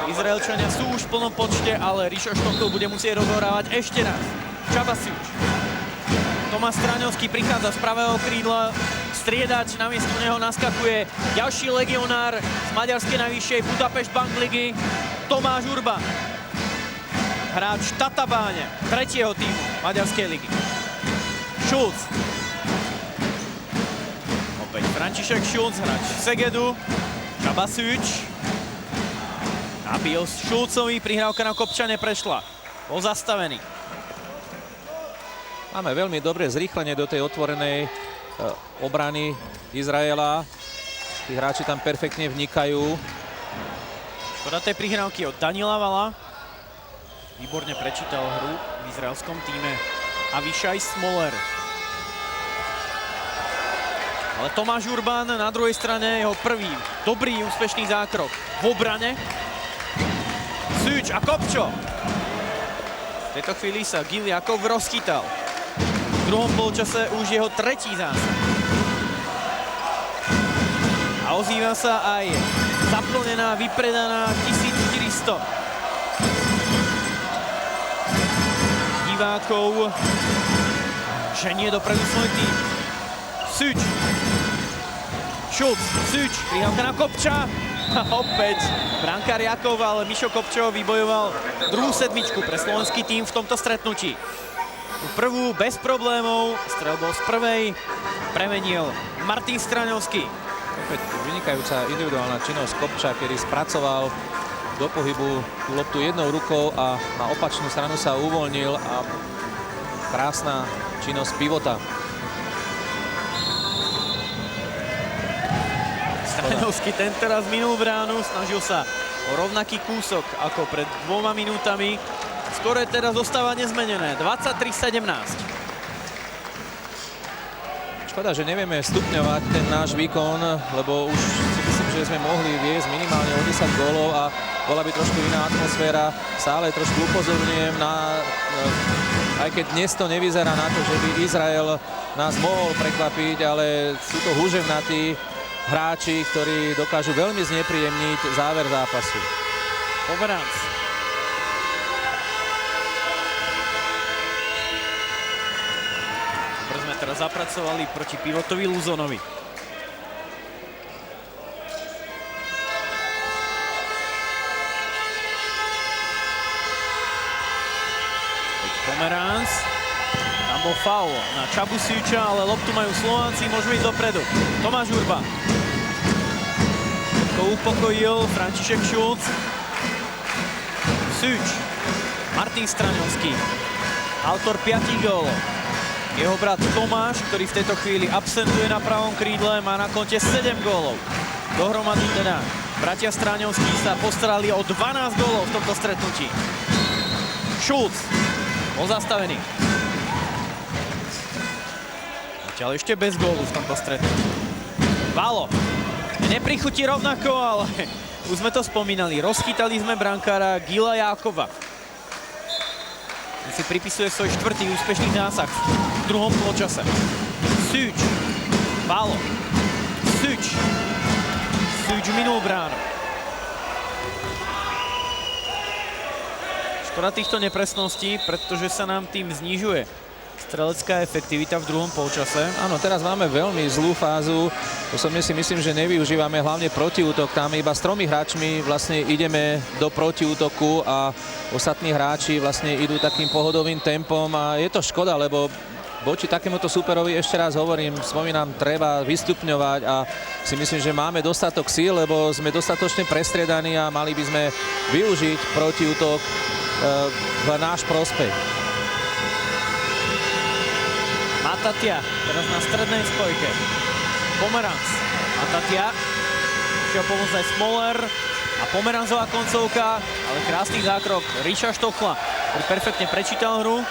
Izraelčania sú už v plnom počte, ale Ríšo Štokl bude musieť rozohrávať ešte raz. Čabasič. Tomáš Stráňovský prichádza z pravého krídla striedať, namiesto neho naskakuje ďalší legionár z maďarskej najvyššej Budapešť Bank ligy, Tomáš Urban. Hráč Tatabáne, 3. týmu maďarskej ligy. Šulc. Opäť František Šulc, hráč Segedu. Čabasič. Nabil Šulcovi, prihrávka na kopča neprešla. Bol zastavený. Máme veľmi dobré zrýchlenie do tej otvorenej obrany Izraela. Tí hráči tam perfektne vnikajú. Škoda tej prihrávky od Daniela Vala. Výborne prečítal hru v izraelskom týme Avišaj Smoler. Ale Tomáš Urban na druhej strane, jeho prvý dobrý úspešný zákrok v obrane. Süč a Kopčo. V tejto chvíli sa Gil Jakov rozchytal. V druhom polčase už jeho 3. zásah. A ozýva sa aj zaplnená, vypredaná 1400 divákov. Ženie dopredu svoj tým. Süč. Šulc, Süč, prihrávka na Kopča. A opäť brankár Jakov, ale Mišo Kopčo vybojoval druhú sedmičku pre slovenský tým v tomto stretnutí. Prvú bez problémov, streľbou z prvej premenil Martin Stráňovský. Opäť vynikajúca individuálna činnosť Kopča, kedy spracoval do pohybu tú loptu jednou rukou a na opačnú stranu sa uvoľnil a krásna činnosť pivota. Stráňovský ten teraz minul bránu, snažil sa o rovnaký kúsok ako pred 2 minútami. Skoro teda zostáva nezmenené, 23-17. Škoda, že nevieme stupňovať ten náš výkon, lebo už si myslím, že sme mohli viesť minimálne o 10 gólov a bola by trošku iná atmosféra. Stále trošku upozorňujem na, aj keď dnes to nevyzerá na to, že by Izrael nás mohol prekvapiť, ale sú to húževnatí hráči, ktorí dokážu veľmi znepríjemniť záver zápasu. Pomeranc. Dobre sme teraz zapracovali proti pivotovi Luzonovi. Pomeranc. Tam bol faul na Čabusiča, ale loptu majú Slovánci, môžeme ísť dopredu. Tomáš Urban. To upokojil František Šulc. Süč. Martin Stráňovský. Autor 5 gólov. Jeho brat Tomáš, ktorý v tejto chvíli absentuje na pravom krídle, má na konte 7 gólov. Dohromady teda bratia Stráňovskí sa postarali o 12 gólov v tomto stretnutí. Šulc. Bol zastavený. Zatiaľ ešte bez gólu v tomto stretnutí. Valo. Neprichutí rovnako, ale už sme to spomínali. Rozchytali sme brankára Gila Jakova. On si pripisuje svoj 4. úspešný zásah v druhom polčase. Süč. Valo. Süč. Süč minul bránu. Škoda týchto nepresností, pretože sa nám tým znižuje strelecká efektivita v druhom polčase. Áno, teraz máme veľmi zlú fázu. Osobne si myslím, že nevyužívame hlavne protiútok. Tam iba s 3 hráčmi vlastne ideme do protiútoku a ostatní hráči vlastne idú takým pohodovým tempom a je to škoda, lebo voči takémuto súperovi, ešte raz hovorím, spomínam, treba vystupňovať a si myslím, že máme dostatok síl, lebo sme dostatočne prestriedaní a mali by sme využiť protiútok v náš prospech. Matatia, teraz na strednej spojke. Pomeranc. Matatia. Šiel pomôcť aj Smoler. A Pomeranzová koncovka, ale krásny zákrok Ríša Štochla, ktorý perfektne prečítal hru.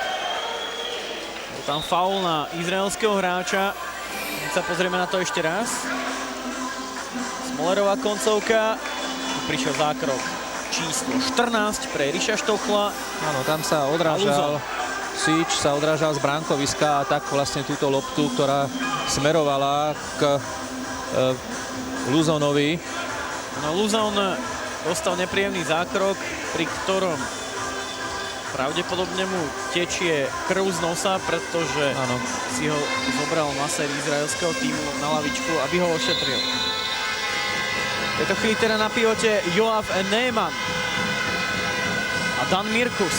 Bol tam faul na izraelského hráča. Keď sa pozrieme na to ešte raz. Smolerová koncovka. Tu prišiel zákrok číslo 14 pre Ríša Štochla. Áno, tam sa odrážal Sič, sa odrážal z bránkoviska a tak vlastne túto loptu, ktorá smerovala k Luzonovi. No, Luzon dostal nepríjemný zákrok, pri ktorom pravdepodobne mu tečie krv z nosa, pretože si ho zobral masér izraelského týmu na lavičku, aby ho ošetril. V tejto chvíli teda na pivote Joab Neyman a Dan Mirkus.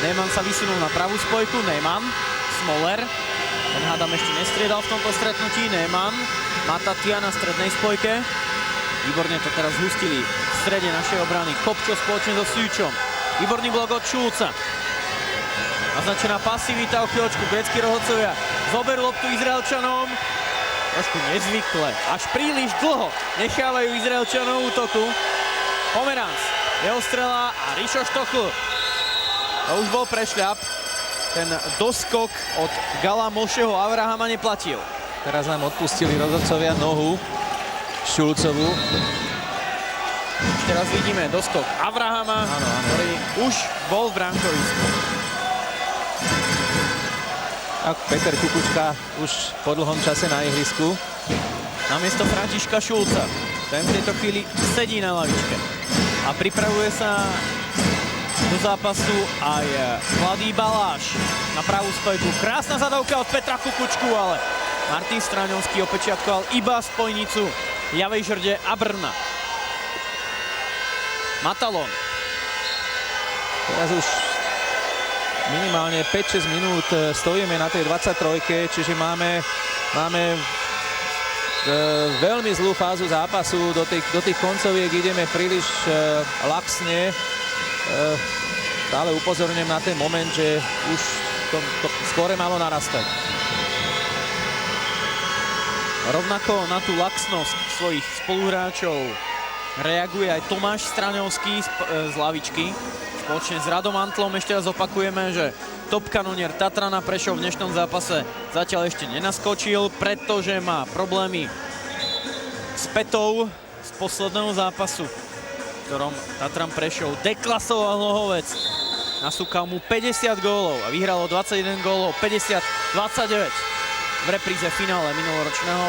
Neyman sa vysunul na pravú spojku, Neyman, Smoler, ten hádam ešte nestriedal v tomto stretnutí, Neyman, Matatia na strednej spojke. Výborne to teraz zhustili v strede našej obrany. Kopčo spoločne so Sučom. Výborný blok od Šulca. Naznačená pasivita, o chvíľočku grécki rohodcovia zoberú loptu Izraelčanom. Trošku nezvykle, až príliš dlho nechávajú Izraelčanov útoku. Pomeranc, jeho strela a Ríšo Štochl. To už bol prešľap. Ten doskok od Gala Mošeho Avrahama neplatil. Teraz nám odpustili rozhodcovia nohu Šulcovu. Ešte raz vidíme doskok Avrahama, ktorý už bol v bránkovisku. A Peter Kukučka už po dlhom čase na ihrisku. Namiesto Františka Šulca. Ten v tejto chvíli sedí na lavičke. A pripravuje sa do zápasu aj mladý Baláš na pravú spojku. Krásna zadávka od Petra Kukučku, ale Martin Stráňovský opečiatkoval iba spojnicu ľavej žrde a Brna. Matalon. Teraz už minimálne 5-6 minút stojíme na tej 23-ke, čiže máme veľmi zlú fázu zápasu. Do tých koncoviek ideme príliš laxne. Stále upozorňujem na ten moment, že už to skôr malo narastať. Rovnako na tú laxnosť svojich spoluhráčov reaguje aj Tomáš Straňovský z lavičky. Spoločne s Radom Antlom ešte raz opakujeme, že top kanonier Tatrana Prešov v dnešnom zápase zatiaľ ešte nenaskočil, pretože má problémy s petou z posledného zápasu, v ktorom Tatran Prešov deklasoval Hlohovec. Nasúkal mu 50 gólov a vyhralo 21 gólov, 50-29 v repríze finále minuloročného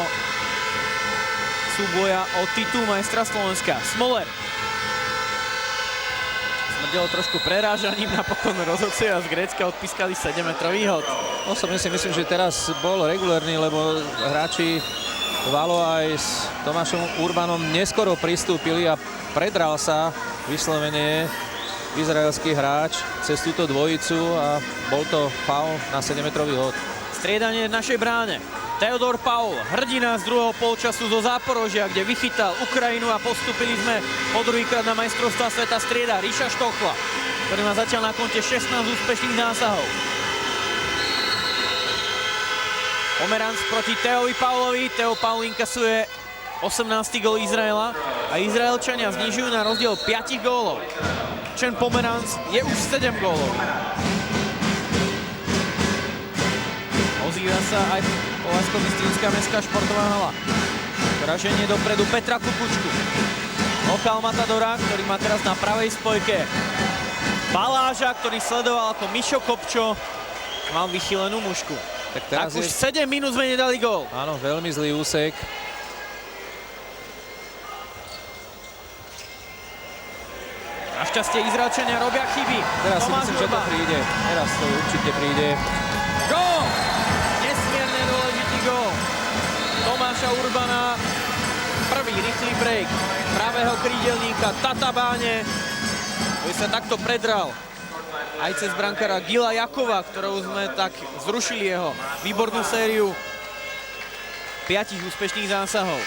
súboja o titul majstra Slovenska. Smoler. Smrdelo trošku prerážaním, napokon rozhodcovia z Grécka odpískali 7-metrový hod. Osobne si myslím, že teraz bol regulérny, lebo hráči Valo aj s Tomášom Urbanom neskoro pristúpili a predral sa vyslovene izraelský hráč cez túto dvojicu a bol to faul na 7-metrový hod. Striedanie v našej bráne. Teodor Paul, hrdina z druhého polčasu zo Záporožia, kde vychytal Ukrajinu a postupili sme po druhýkrát na majstrovstvá sveta, strieda Ríša Štochla, ktorý má zatiaľ na konte 16 úspešných zásahov. Pomeranc proti Teovi Paulovi. Teo Paul inkasuje 18. gól Izraela a Izraelčania znižujú na rozdiel 5 gólov. Čen Pomeranc je už 7 gólov. Ozýva sa aj Poľsko-Bystrinská mestská športová hala, ktorá ženie dopredu Petra Kukučku. Lokál Matadora, ktorý má teraz na pravej spojke Baláža, ktorý sledoval ako Mišo Kopčo, mal vychylenú mušku. Tak teraz už 7 minút sme nedali gól. Áno, veľmi zlý úsek. Našťastie Izraelčania robia chyby. Teraz si myslím, že to príde. Teraz to určite príde. Gól! Nesmierne dôležitý gól Tomáša Urbana. Prvý rýchly break pravého krídelníka Tatabáne, ktorý sa takto predral aj cez brankára Gila Jakova, ktorou sme tak zrušili jeho výbornú sériu 5 úspešných zásahov.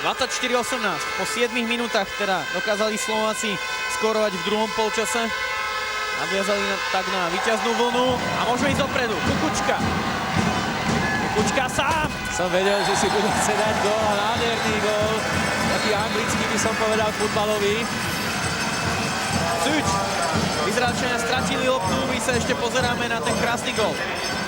24-18. Po 7 minútach teda dokázali Slováci skorovať v druhom polčase. A Nadviazali tak na víťaznú vlnu a môžeme ísť dopredu. Kukučka. Kukučka sám. Som vedel, že si budú chcieť dať gól a nádherný gól. Taký anglický by som povedal futbalový. Suč. Izraelčania stratili loptu, my sa ešte pozeráme na ten krásny gól.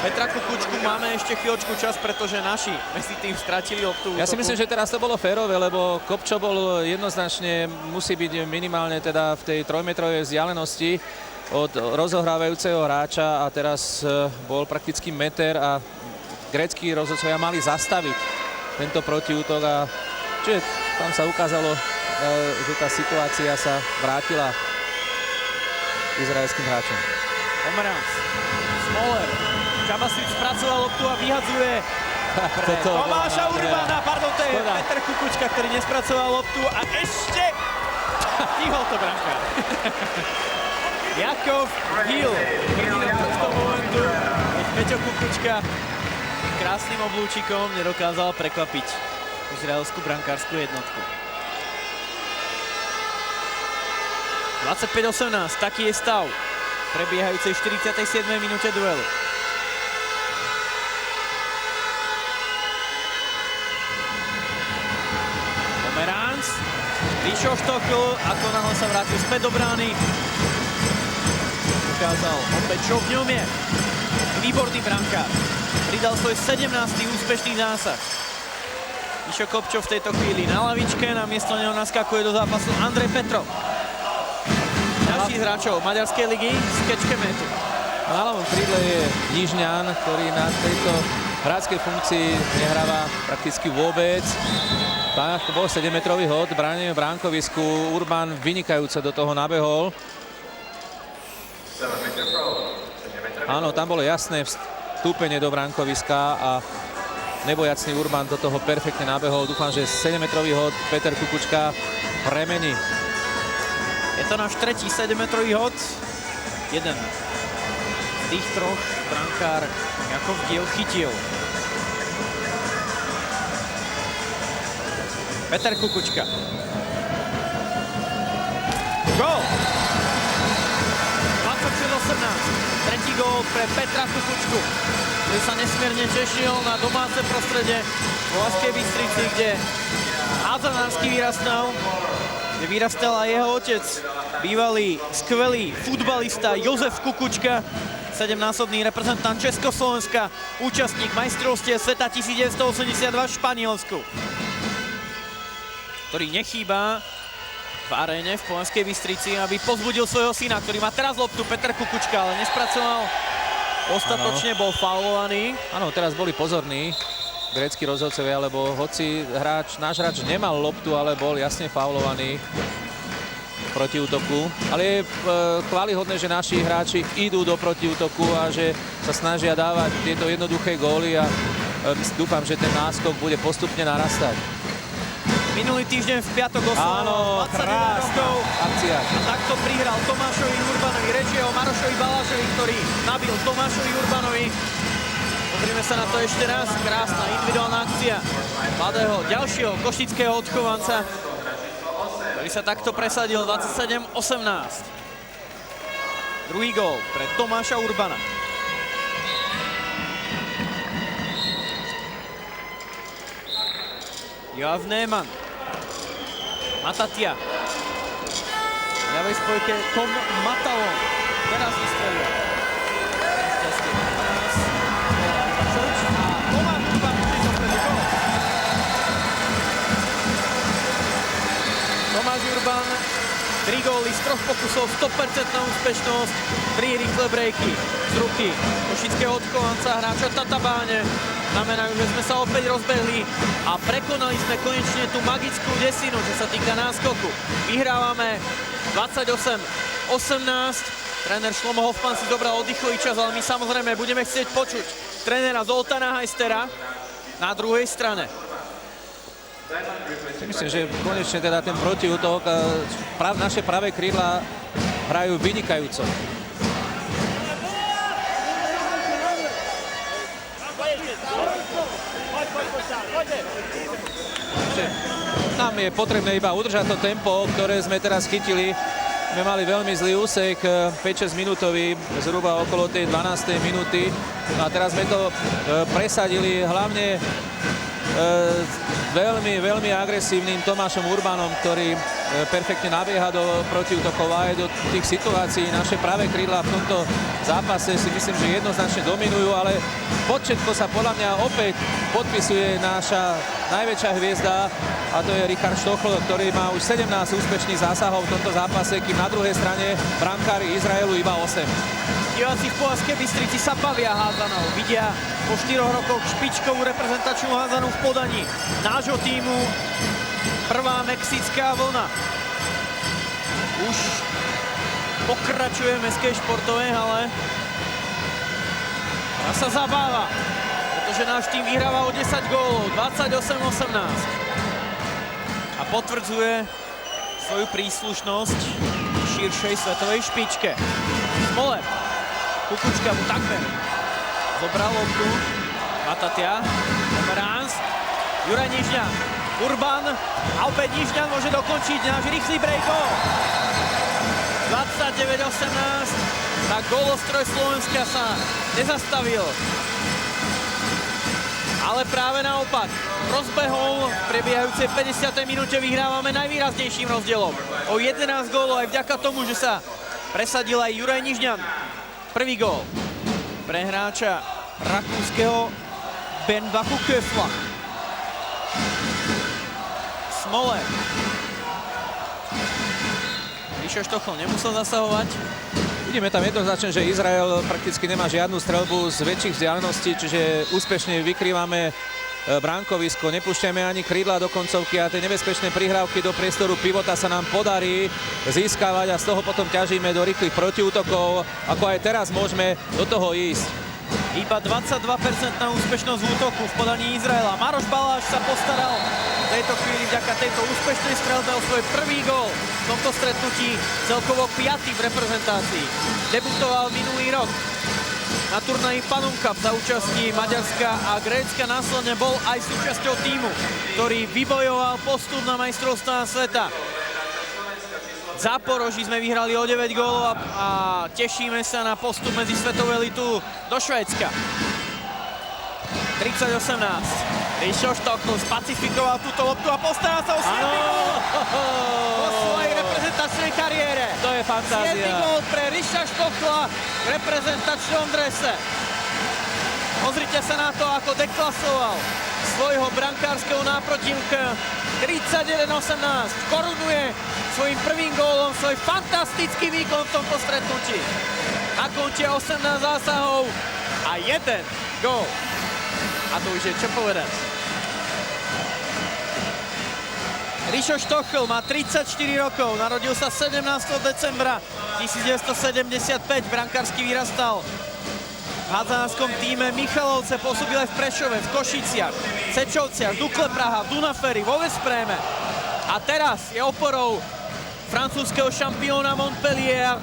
Petra Kukučku, máme ešte chvíľočku čas, pretože naši medzi tým stratili loptu. Ja si myslím, že teraz to bolo férové, lebo Kopčo bol jednoznačne, musí byť minimálne teda v tej 3-metrovej vzdialenosti od rozohrávajúceho hráča a teraz bol prakticky meter a grécki rozhodcovia mali zastaviť tento protiútok a čiže tam sa ukázalo, že tá situácia sa vrátila izraelským hráčom. Pomeranc, Smoller, Čabasic spracoval loptu a vyhadzuje pre Tomáša Urbana, pardon, to je Peter Kukučka, ktorý nespracoval loptu a ešte stihol to brankár. Jakov Hill, hrdina tohto momentu, keď Peťo Kukučka krásnym oblúčikom nedokázal prekvapiť izraelskú brankárskú jednotku. 25-18, taký je stav prebiehajúcej 47. minúte duelu. Pomeranc, Ríšo Štokl, ako náhle sa vrátil späť do brány. Ukázal opäť, čo v ňom je. Výborný brankár. Pridal svoj 17. úspešný zásah. Mišo Kopčo v tejto chvíli na lavičke, namiesto neho naskakuje do zápasu Andrej Petrov. Ďalší z hráčov maďarskej ligy z Kecskemete. Na ľavom krídle je Nižňan, ktorý na tejto hráčskej funkcii nehráva prakticky vôbec. Tak bol 7-metrový hod, bránenie v bránkovisku, Urban vynikajúco do toho nabehol. Áno, tam bolo jasné vstúpenie do bránkoviska a nebojacný Urban do toho perfektne nabehol. Dúfam, že 7-metrový hod Peter Kukučka premení. Je to náš tretí 7-metrový hod. Jeden z tých troch brankár Jakov Giel chytil. Peter Kukučka. Gól! 26-18. Tretí gól pre Petra Kukučku, ktorý sa nesmierne tešil na domáce prostredie v Banskej Bystrici, kde hádzanársky vyrastal aj jeho otec, bývalý skvelý futbalista Jozef Kukučka, 7-násobný reprezentant Československa, účastník majstrovstiev sveta 1982 v Španielsku, ktorý nechýba v aréne v Banskej Bystrici, aby pozbudil svojho syna, ktorý má teraz loptu, Peter Kukučka, ale nespracoval ostatočne, bol faulovaný. Áno, teraz boli pozorní grécki rozhodcovia, lebo hoci náš hráč nemal loptu, ale bol jasne faulovaný v protiútoku. Ale je chválihodné, že naši hráči idú do protiútoku a že sa snažia dávať tieto jednoduché góly a dúfam, že ten náskok bude postupne narastať. Minulý týždeň v piatok oslavoval 21 rokov akcia. A takto prihral Tomášovi Urbanovi, režieho Marošovi Balášovi, ktorý nabil Tomášovi Urbanovi. Pozrime sa na to ešte raz. Krásna individuálna akcia mladého ďalšieho košického odchovanca, ktorý sa takto presadil 27-18. Druhý gól pre Tomáša Urbana. Joav Néman. Matatia. V ľavej spojke Tom Matalon. Teraz vystrelil. Tomáš Urban, 3 góly z 3 pokusov, 100% úspešnosť, 3 rýchle brejky z ruky košického odchovanca hráča Tatabáne. Znamenajú, že sme sa opäť rozbehli a prekonali sme konečne tú magickú desinu, čo sa týka náskoku. Vyhrávame 28-18. Tréner Šlomo Hoffman si zobral oddychový čas, ale my samozrejme budeme chcieť počuť trénera Zoltana Heistera na druhej strane. Myslím, že konečne teda ten protiútok, naše pravé krídla hrajú vynikajúco. Nám je potrebné iba udržať to tempo, ktoré sme teraz chytili sme mali veľmi zlý úsek, 5-6 minútový, zhruba okolo tej 12. minúty. A teraz sme to presadili hlavne veľmi agresívnym Tomášom Urbanom, ktorý perfektne nabieha do protiútokov a aj do tých situácií. Naše pravé krídla v tomto zápase si myslím, že jednoznačne dominujú, ale pod všetko sa podľa mňa opäť podpisuje naša najväčšia hviezda, a to je Richard Stochel, ktorý má už 17 úspešných zásahov v tomto zápase, kým na druhej strane brankári Izraelu iba 8. Diváci v Považskej Bystrici sa bavia hádzanou. Vidia po 4 rokoch špičkovú reprezentačnú hádzanú v podaní nášho týmu. Prvá mexická vlna. Už pokračuje v mestskej športovej hale. A sa zabáva, pretože náš tým vyhráva o 10 gólov, 28-18. A potvrdzuje svoju príslušnosť širšej svetovej špičke. Smoler. Kukučka mu takmer zobral loptu. Matatia. Pomeráns. Juraj Nižňan. Urban. A opäť Nižňan môže dokončiť náš rýchly break. 29-18. Tak gólostroj Slovenska sa nezastavil. Ale práve naopak. Rozbehol v prebiehajúcej 50. minúte vyhrávame najvýraznejším rozdielom. O 11 gólov aj vďaka tomu, že sa presadil aj Juraj Nižňan. Prvý gól pre hráča rakúskeho Benbachu Köfla. Smoler. Ríšo Štochel nemusel zasahovať. Vidíme tam jednoznačne, že Izrael prakticky nemá žiadnu streľbu z väčších vzdialeností, čiže úspešne vykrývame bránkovisko, nepúšťame ani krídla do koncovky a tie nebezpečné prihrávky do priestoru pivota sa nám podarí získavať a z toho potom ťažíme do rýchlych protiútokov, ako aj teraz môžeme do toho ísť. Iba 22% na úspešnosť v útoku v podaní Izraela. Maroš Baláš sa postaral v tejto chvíli vďaka tejto úspešnej streľbe o svoj prvý gól v tomto stretnutí, celkovo 5. v reprezentácii. Debutoval minulý rok na turnaji Panum Cup za účastí Maďarska a Grécka. Následne bol aj súčasťou tímu, ktorý vybojoval postup na majstrovstvá sveta. V Záporoží sme vyhrali o 9 gólov a tešíme sa na postup medzi svetovú elitu do Švédska. 30-18. Ríšo Štochel spacifikoval túto loptu a postaral sa o 7. gól vo svojej reprezentačnej kariére. To je fantázia. 7. gól pre Ríša Štochla v reprezentačnom drese. Pozrite sa na to, ako deklasoval svojho brankárskeho náprotivka. 31-18. Korunuje svojím prvým gólom svoj fantastický výkon v tomto stretnutí. Na konte 18 zásahov a 1 gól. A to už je čo povedať. Ríšo Štochel má 34 rokov, narodil sa 17. decembra 1975, brankársky vyrastal v hádzanárskom týme Michalovce, pôsobil aj v Prešove, v Košiciach, Sečovciach, Dukle Praha, v Dunaferi, vo Veszpréme. A teraz je oporou francúzskeho šampióna Montpellier.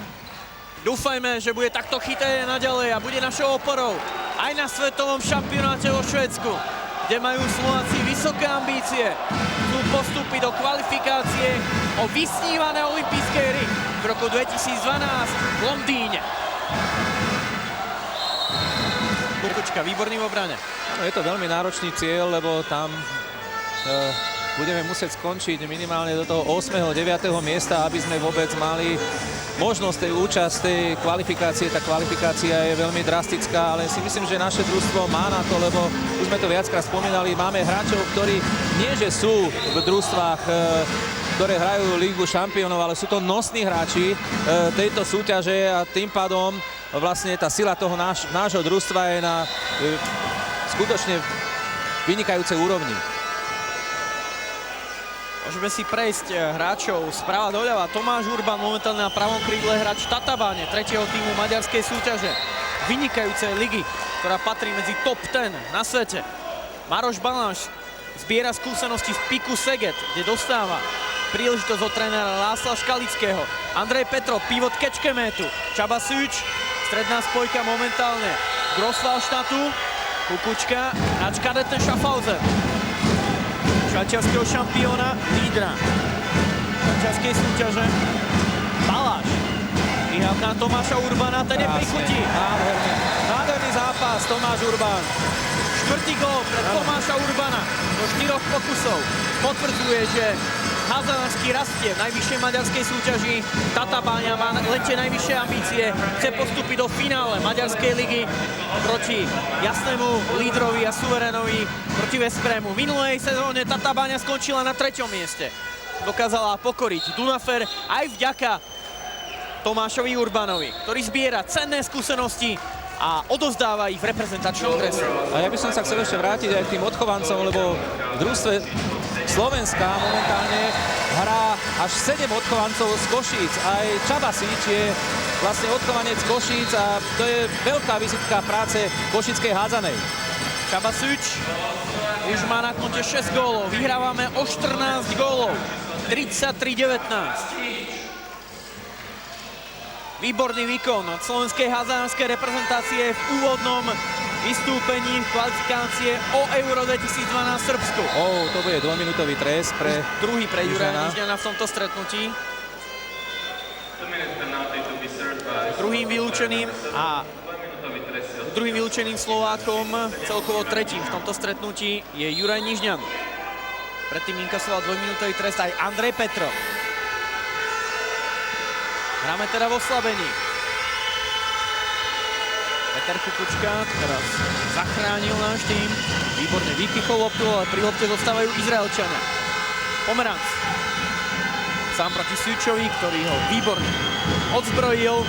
Dúfajme, že bude takto chyté naďalej a bude našou oporou aj na svetovom šampionáte vo Švédsku, kde majú Slováci vysoké ambície. Chcú postúpiť do kvalifikácie o vysnívané olympijské hry v roku 2012 v Londýne. Kukučka, výborný v obrane. Áno, je to veľmi náročný cieľ, lebo tam budeme musieť skončiť minimálne do toho 8. 9. miesta, aby sme vôbec mali možnosť tej účasť tej kvalifikácie. Tá kvalifikácia je veľmi drastická, ale si myslím, že naše družstvo má na to, lebo už sme to viackrát spomínali, máme hráčov, ktorí nie že sú v družstvách, ktoré hrajú Lígu šampiónov, ale sú to nosní hráči tejto súťaže a tým pádom vlastne tá sila toho nášho družstva je na skutočne vynikajúcej úrovni. Môžeme si prejsť hráčov sprava doľava. Tomáš Urban momentálne na pravom krídle, hráč Tatabáne, 3. týmu maďarskej súťaže, vynikajúcej ligy, ktorá patrí medzi top 10 na svete. Maroš Baláš zbiera skúsenosti v Piku Szeged, kde dostáva príležitosť od trénera Lásla Škalického. Andrej Petrov, pivot Kečkemetu, Csaba Szűcs, stredná spojka momentálne Grosswallstadtu, Kukučka, hráč kadetné Schaffhausen. Švajčiarskeho šampióna, lídra švajčiarskej súťaže. Baláš. Štíham na Tomáša Urbana, ten je pri chuti. Nádherný zápas, Tomáš Urban. Štvrtý gól pre Tomáša Urbana do 4 pokusov. Potvrdzuje, že Hazanársky rastie v najvyššej maďarskej súťaži. Tatabáňa má letie najvyššie ambície. Chce postúpiť do finále Maďarskej ligy proti jasnému lídrovi a suverénovi proti Veszprému. V minulej sezóne Tatabáňa skončila na 3. mieste. Dokázala pokoriť Dunafer aj vďaka Tomášovi Urbanovi, ktorý zbiera cenné skúsenosti a odovzdáva ich v reprezentačnom drese. A ja by som sa chcel ešte vrátiť aj k tým odchovancom, lebo v družstve Slovenska momentálne hrá až 7 odchovancov z Košíc. Aj Čabasič je vlastne odchovanec Košíc a to je veľká vizitka práce košickej hádzanej. Čabasič už má na konte 6 gólov. Vyhrávame o 14 gólov. 33-19. Výborný výkon od slovenskej hádzanárskej reprezentácie v úvodnom vystúpení v kvalifikácie o Euro 2012 v Srbsku. To bude 2-minútový trest pre druhý pre Juraja Nižňana v tomto stretnutí. Druhým vylúčeným Slovákom, celkovo tretím v tomto stretnutí, je Juraj Nižňan. Predtým inkasoval 2-minútový trest aj Andrej Petrov. Hráme teda v oslabení. Peter Kukučka teraz zachránil náš tým. Výborne vypichol loptu, ale pri lopte zostávajú Izraelčania. Pomeranc. Sám proti Sučovi, ktorý ho výborne odzbrojil.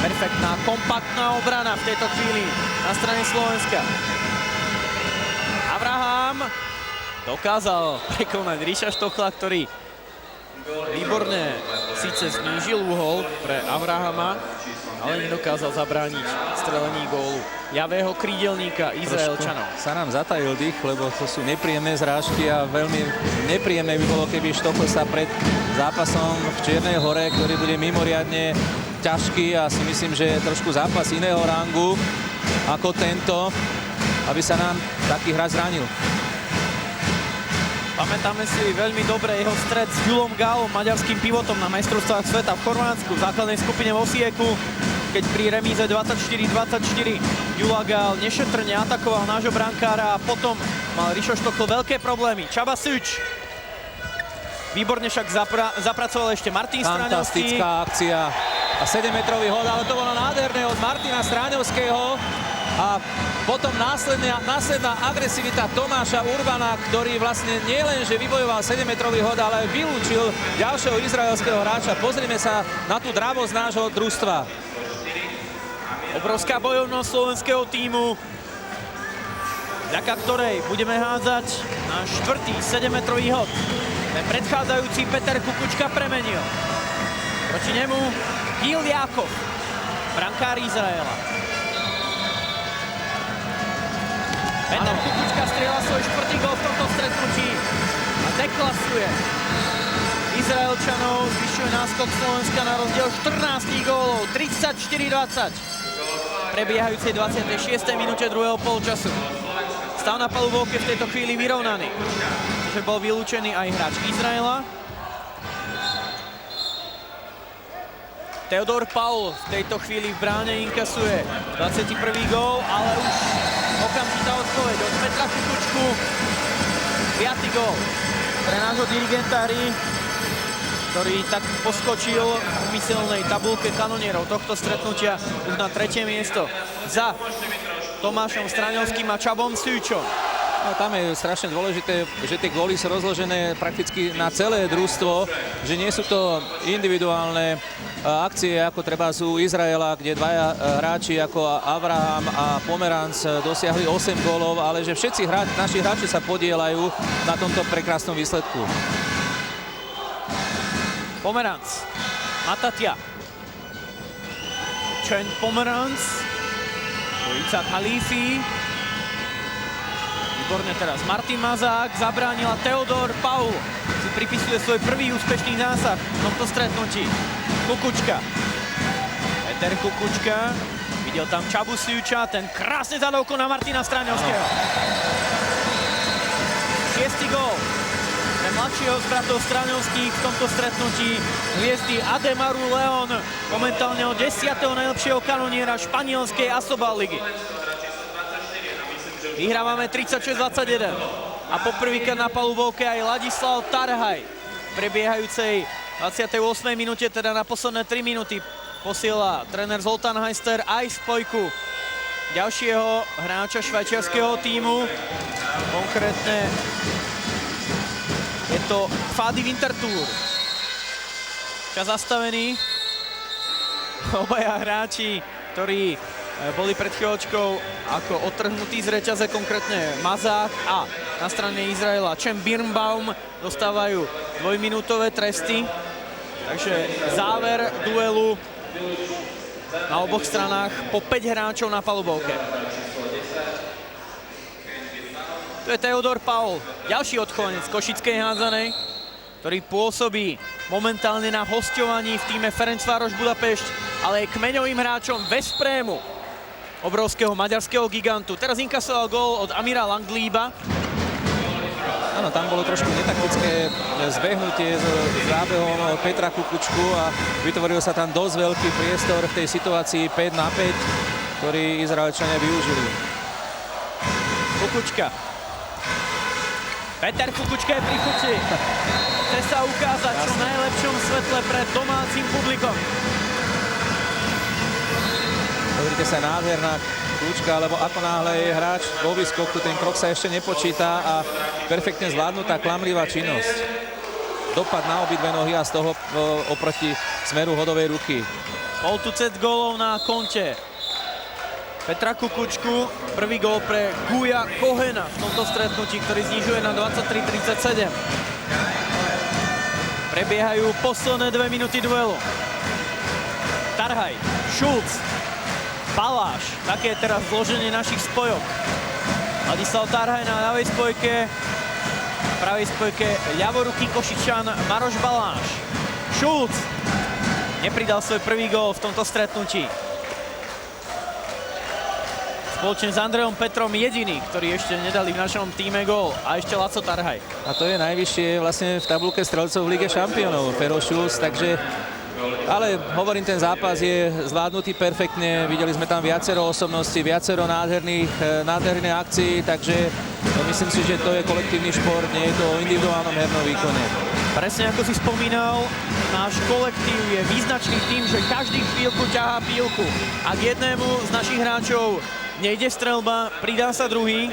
Perfektná, kompaktná obrana v tejto chvíli na strane Slovenska. Abraham dokázal prekonať Ríša Štochla, ktorý výborne síce znížil úhol pre Abrahama, ale nedokázal zabrániť strelení gólu ľavého krídelníka Izraelčanov. Sa nám zatajil dých, lebo to sú nepríjemné zrážky a veľmi nepríjemné by bolo, keby Štochl sa pred zápasom v Čiernej Hore, ktorý bude mimoriadne ťažký a si myslím, že je trošku zápas iného rangu ako tento, aby sa nám taký hráč zranil. Pamätáme si veľmi dobre jeho stret s Julom Gálom, maďarským pivotom na majstrovstvách sveta v Chorvátsku, v základnej skupine v Osieku, keď pri remíze 24-24 Jula Gál nešetrne atakoval nášho brankára a potom mal Ríšo Štochl veľké problémy. Čabasič výborne však zapracoval ešte Martin Stráňovský. Fantastická akcia a 7-metrový hod, ale to bolo nádherné od Martina Stráňovského. A potom následná agresivita Tomáša Urbana, ktorý vlastne nielen, že vybojoval 7-metrový hod, ale aj vylúčil ďalšieho izraelského hráča. Pozrime sa na tú dravosť nášho družstva. Obrovská bojovnosť slovenského tímu, vďaka ktorej budeme hádzať na 4. 7-metrový hod. Ten predchádzajúci Peter Kukučka premenil. Proti nemu Gil Jákov, brankár Izraela. Peter Kukučka strieľa svoj 4. gól v tomto stretnutí a deklasuje Izraelčanov, zvyšuje náskok Slovenska na rozdiel 14 gólov, 34-20. Prebiehajúcej 26. minúte druhého polčasu. Stav na palubovke v tejto chvíli vyrovnaný, že bol vylúčený aj hráč Izraela. Teodor Paul v tejto chvíli v bráne inkasuje 21. gól, ale už okamžitá odpoveď od Petra Kukučku. 5. gól pre nášho dirigenta hry, ktorý tak poskočil v umyselnej tabulke kanonierov tohto stretnutia už na 3. miesto za Tomášom Stráňovským a Čabom Sučom. No, tam je strašne dôležité, že tie góly sú rozložené prakticky na celé družstvo, že nie sú to individuálne akcie, ako treba sú Izraela, kde dvaja hráči ako Abraham a Pomeranc dosiahli 8 gólov, ale že všetci naši hráči sa podieľajú na tomto prekrásnom výsledku. Pomeranc, Matatia, Čen Pomeranc, dvojica Khalifi. Výborne teraz Martin Mazák, zabránila Teodor Paul. Si pripisuje svoj prvý úspešný zásah v tomto stretnutí. Kukučka. Peter Kukučka. Videl tam Čabu Suča, ten krásne zadovko na Martina Stráňovského. 6. gól pre mladšieho z bratov Straňovských v tomto stretnutí hviezdy Ademaru Leon, momentálne od 10. najlepšieho kanoniera španielskej Asobal ligy. Vyhrávame 36-21 a poprvýkrát na palubovke aj Ladislav Tarhaj. V prebiehajúcej 28. minúte, teda na posledné 3 minúty, posiela tréner Zoltán Heister aj spojku ďalšieho hráča švajčiarskeho tímu. Konkrétne je to Fadi Winterthur. Čas zastavený. Obaja hráči, ktorí boli pred chvíľočkou ako odtrhnutí z reťaze, konkrétne Mazák a na strane Izraela Cem Birnbaum, dostávajú dvojminútové tresty. Takže záver duelu na oboch stranách po 5 hráčov na palubovke. To je Teodor Paul, ďalší odchovanec košickej hádzanej, ktorý pôsobí momentálne na hosťovaní v tíme Ferencvároš Budapešť, ale je kmeňovým hráčom Veszprému, obrovského maďarského gigantu. Teraz inkasoval gól od Amira Langlíba. Áno, tam bolo trošku netaktické zbehnutie s zábehom od Petra Kukučku a vytvoril sa tam dosť veľký priestor v tej situácii 5 na 5, ktorý Izraelčania využili. Kukučka. Peter Kukučka je pri chuti. Chce sa ukázať čo v najlepšom svetle pred domácim publikom. Pozrite sa, nádherná kľúčka, lebo ako náhle je hráč vo výskoku, ten krok sa ešte nepočíta a perfektne zvládnutá klamlivá činnosť. Dopad na obidve nohy a z toho oproti smeru hodovej ruky. Bol tu set gólov na konte Petra Kukučku. Prvý gól pre Guja Kohena v tomto stretnutí, ktorý znižuje na 23-37. Prebiehajú posledné 2 minúty duelu. Tarhaj, Šulc, Baláš, také je teraz zloženie našich spojok. Ladislav Tarhaj na ľavej spojke, na pravej spojke ľavoruký Košičan Maroš Baláš. Šulc nepridal svoj prvý gól v tomto stretnutí. Spoločne s Andrejom Petrom jediný, ktorí ešte nedali v našom týme gól, a ešte Laco Tarhaj. A to je najvyššie vlastne v tabulke strelcov v Lige šampiónov, Fero Šulc, takže ale hovorím, ten zápas je zvládnutý perfektne, videli sme tam viacero osobností, viacero nádherných akcií, takže myslím si, že to je kolektívny šport, nie je to o individuálnom hernom výkone. Presne ako si spomínal, náš kolektív je význačný tým, že každý chvíľku ťahá pílku. Ak jednému z našich hráčov nejde strelba, pridá sa druhý.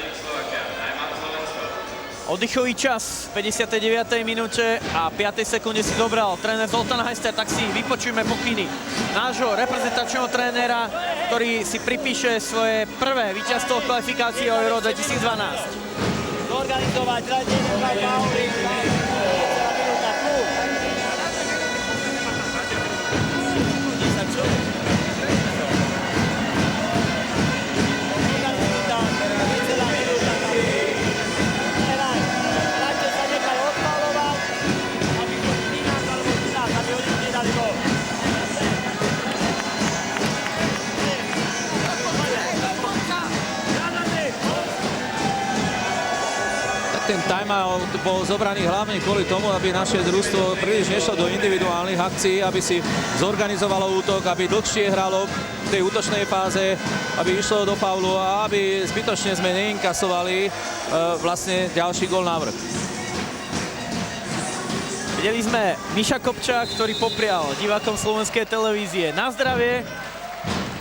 Oddychový čas v 59. minúte a 5. sekunde si dobral tréner Zoltán Heister, tak si vypočujeme pokyny nášho reprezentačného trénera, ktorý si pripíše svoje prvé víťazstvo v kvalifikácii o Euro 2012. Zorganizovať radenie na Pauli. Ten timeout bol zobraný hlavne kvôli tomu, aby naše družstvo príliš nešlo do individuálnych akcií, aby si zorganizovalo útok, aby dlhšie hralo v tej útočnej fáze, aby išlo do faulu a aby zbytočne sme neinkasovali vlastne ďalší gól na vrch. Videli sme Miša Kopčák, ktorý poprial divákom slovenskej televízie na zdravie.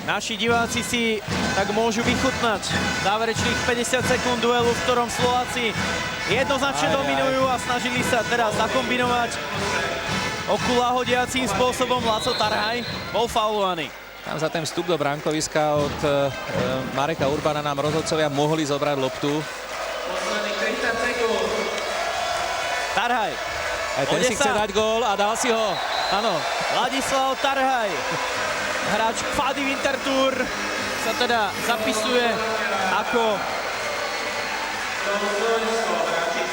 Naši diváci si tak môžu vychutnať záverečných 50 sekúnd duelu, v ktorom Slováci jednoznačne dominujú a snažili sa teraz zakombinovať okulahodiacím spôsobom. Laco Tarhaj bol faulovaný. Tam za ten vstup do bránkoviska od Mareka Urbana nám rozhodcovia mohli zobrať loptu. Tarhaj. Aj ten si chce dať gól a dal si ho. Áno, Ladislav Tarhaj. Hráč Fadi Winterthur sa teda zapisuje ako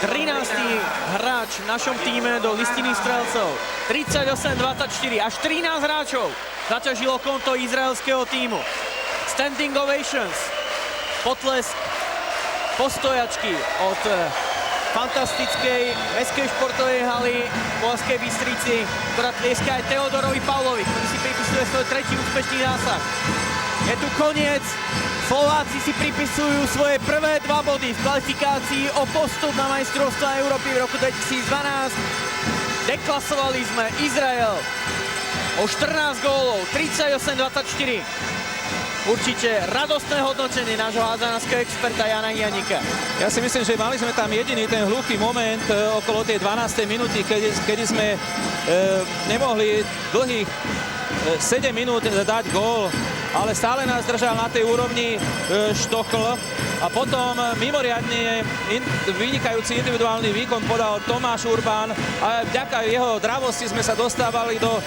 13. hráč v našom týme do listiny strelcov. 38-24, až 13 hráčov zaťažilo konto izraelského týmu. Standing ovations, potlesk, postojačky od fantastickej mestskej športovej haly v Považskej Bystrici, ktorá tlieska aj Teodorovi Pavlovi, ktorý si pripisuje svoj tretí úspešný zásah. Je tu koniec. Slováci si pripisujú svoje prvé 2 body v kvalifikácii o postup na majstrovstvá Európy v roku 2012. Deklasovali sme Izrael o 14 gólov, 38-24. Určite radostné hodnotenie nášho hádzanárskeho experta Jana Janika. Ja si myslím, že mali sme tam jediný ten hluchý moment okolo tej 12. minúty, kedy sme nemohli dlhých 7 minút dať gól, ale stále nás držal na tej úrovni Štochl a potom mimoriadne vynikajúci individuálny výkon podal Tomáš Urbán a vďaka jeho dravosti sme sa dostávali do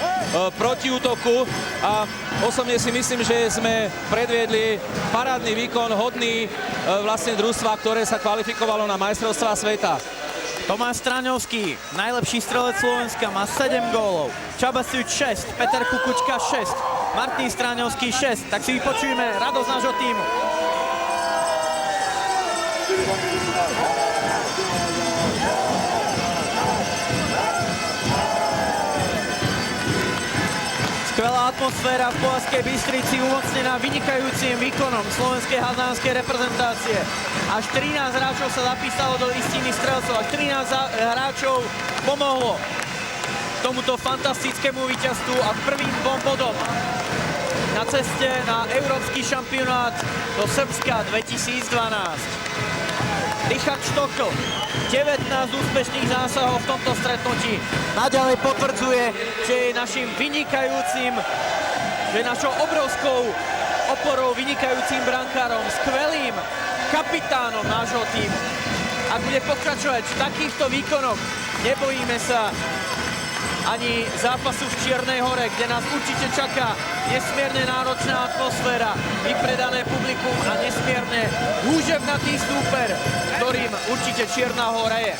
protiútoku a osobne si myslím, že sme predviedli parádny výkon hodný vlastne družstva, ktoré sa kvalifikovalo na majstrovstvá sveta. Tomáš Stráňovský, najlepší strelec Slovenska, má 7 gólov. Čaba Suť 6, Peter Kukučka 6, Martin Stráňovský 6. Tak si vypočujeme radosť nášho týmu. Skvelá atmosféra v Považskej Bystrici, umocnená vynikajúcim výkonom slovenskej hádzanskej reprezentácie. Až 13 hráčov sa zapísalo do listiny strelcov, až 13 hráčov pomohlo tomuto fantastickému víťazstvu a prvým 2 bodom na ceste na Európsky šampionát do Srbska 2012. Richard Štochl, 19 úspešných zásahov v tomto stretnutí. Naďalej potvrdzuje, že je našim vynikajúcim, že je našou obrovskou oporou, vynikajúcim brankárom, skvelým kapitánom nášho týmu. Ak bude pokračovať v takýchto výkonoch, nebojíme sa ani zápasu v Čiernej Hore, kde nás určite čaká nesmierne náročná atmosféra, vypredané publikum a nesmierne húževnatý súper, ktorým určite Čierna Hora je.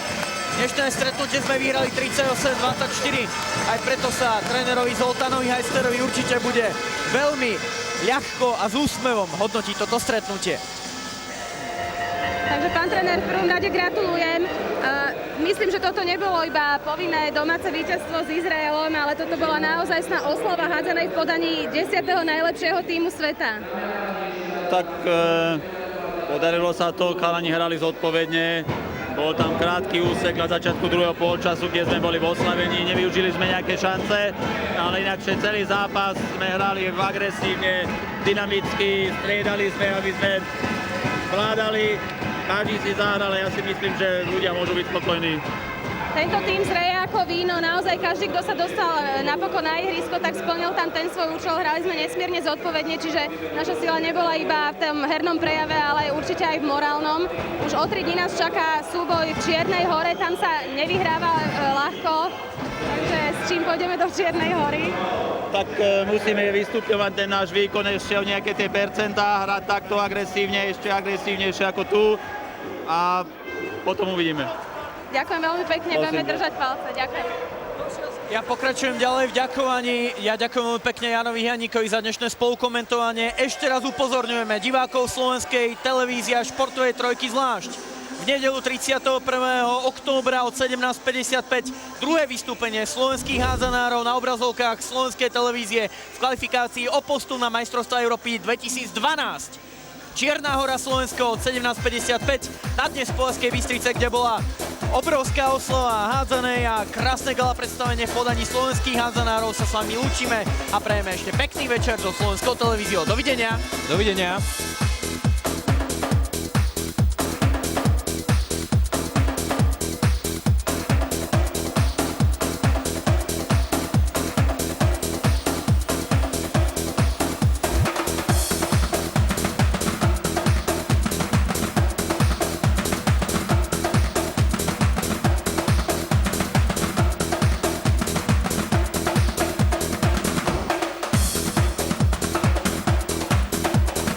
Dnešné stretnutie sme vyhrali 38-24, aj preto sa trénerovi Zoltánovi Hajsterovi určite bude veľmi ľahko a s úsmevom hodnotiť toto stretnutie. Takže pán tréner, v prvom rade gratulujem. Myslím, že toto nebolo iba povinné domáce víťazstvo s Izraelom, ale toto bola naozajstná oslava hádzanej v podaní 10. najlepšieho tímu sveta. Tak podarilo sa to, chalani hrali zodpovedne. Bol tam krátky úsek na začiatku druhého polčasu, kde sme boli v oslavení, nevyužili sme nejaké šance, ale inakšie celý zápas sme hrali agresívne, dynamicky, striedali sme, aby sme vládali. Každý si zahral, ja si myslím, že ľudia môžu byť spokojní. Tento tým zreje ako víno, naozaj každý, kto sa dostal napokon na ihrisko, tak splnil tam ten svoj účel, hrali sme nesmierne zodpovedne, čiže naša sila nebola iba v tom hernom prejave, ale určite aj v morálnom. Už o 3 dní nás čaká súboj v Čiernej Hore, tam sa nevyhráva ľahko, takže s čím pôjdeme do Čiernej Hory? Tak musíme vystupňovať ten náš výkon ešte o nejaké tie percentá, hrať takto agresívne, ešte agresívnejšie ako tu a potom uvidíme. Ďakujem veľmi pekne, budeme držať palce. Ďakujem. Ja pokračujem ďalej v ďakovaní. Ja ďakujem veľmi pekne Janovi Janíkovi za dnešné spolukomentovanie. Ešte raz upozorňujeme divákov slovenskej televízie a športovej trojky zvlášť. V nedeľu 31. októbra od 17:55 druhé vystúpenie slovenských hádzanárov na obrazovkách slovenskej televízie v kvalifikácii o postup na majstrovstvá Európy 2012. Čierna Hora Slovensko od 17:55 na dnes v Považskej Bystrice, kde bola obrovská oslava hádzanej a krásne gala predstavenie v podaní slovenských hádzanárov. Sa s vami lúčime a prajeme ešte pekný večer so Slovenskou televíziou. Dovidenia. Dovidenia.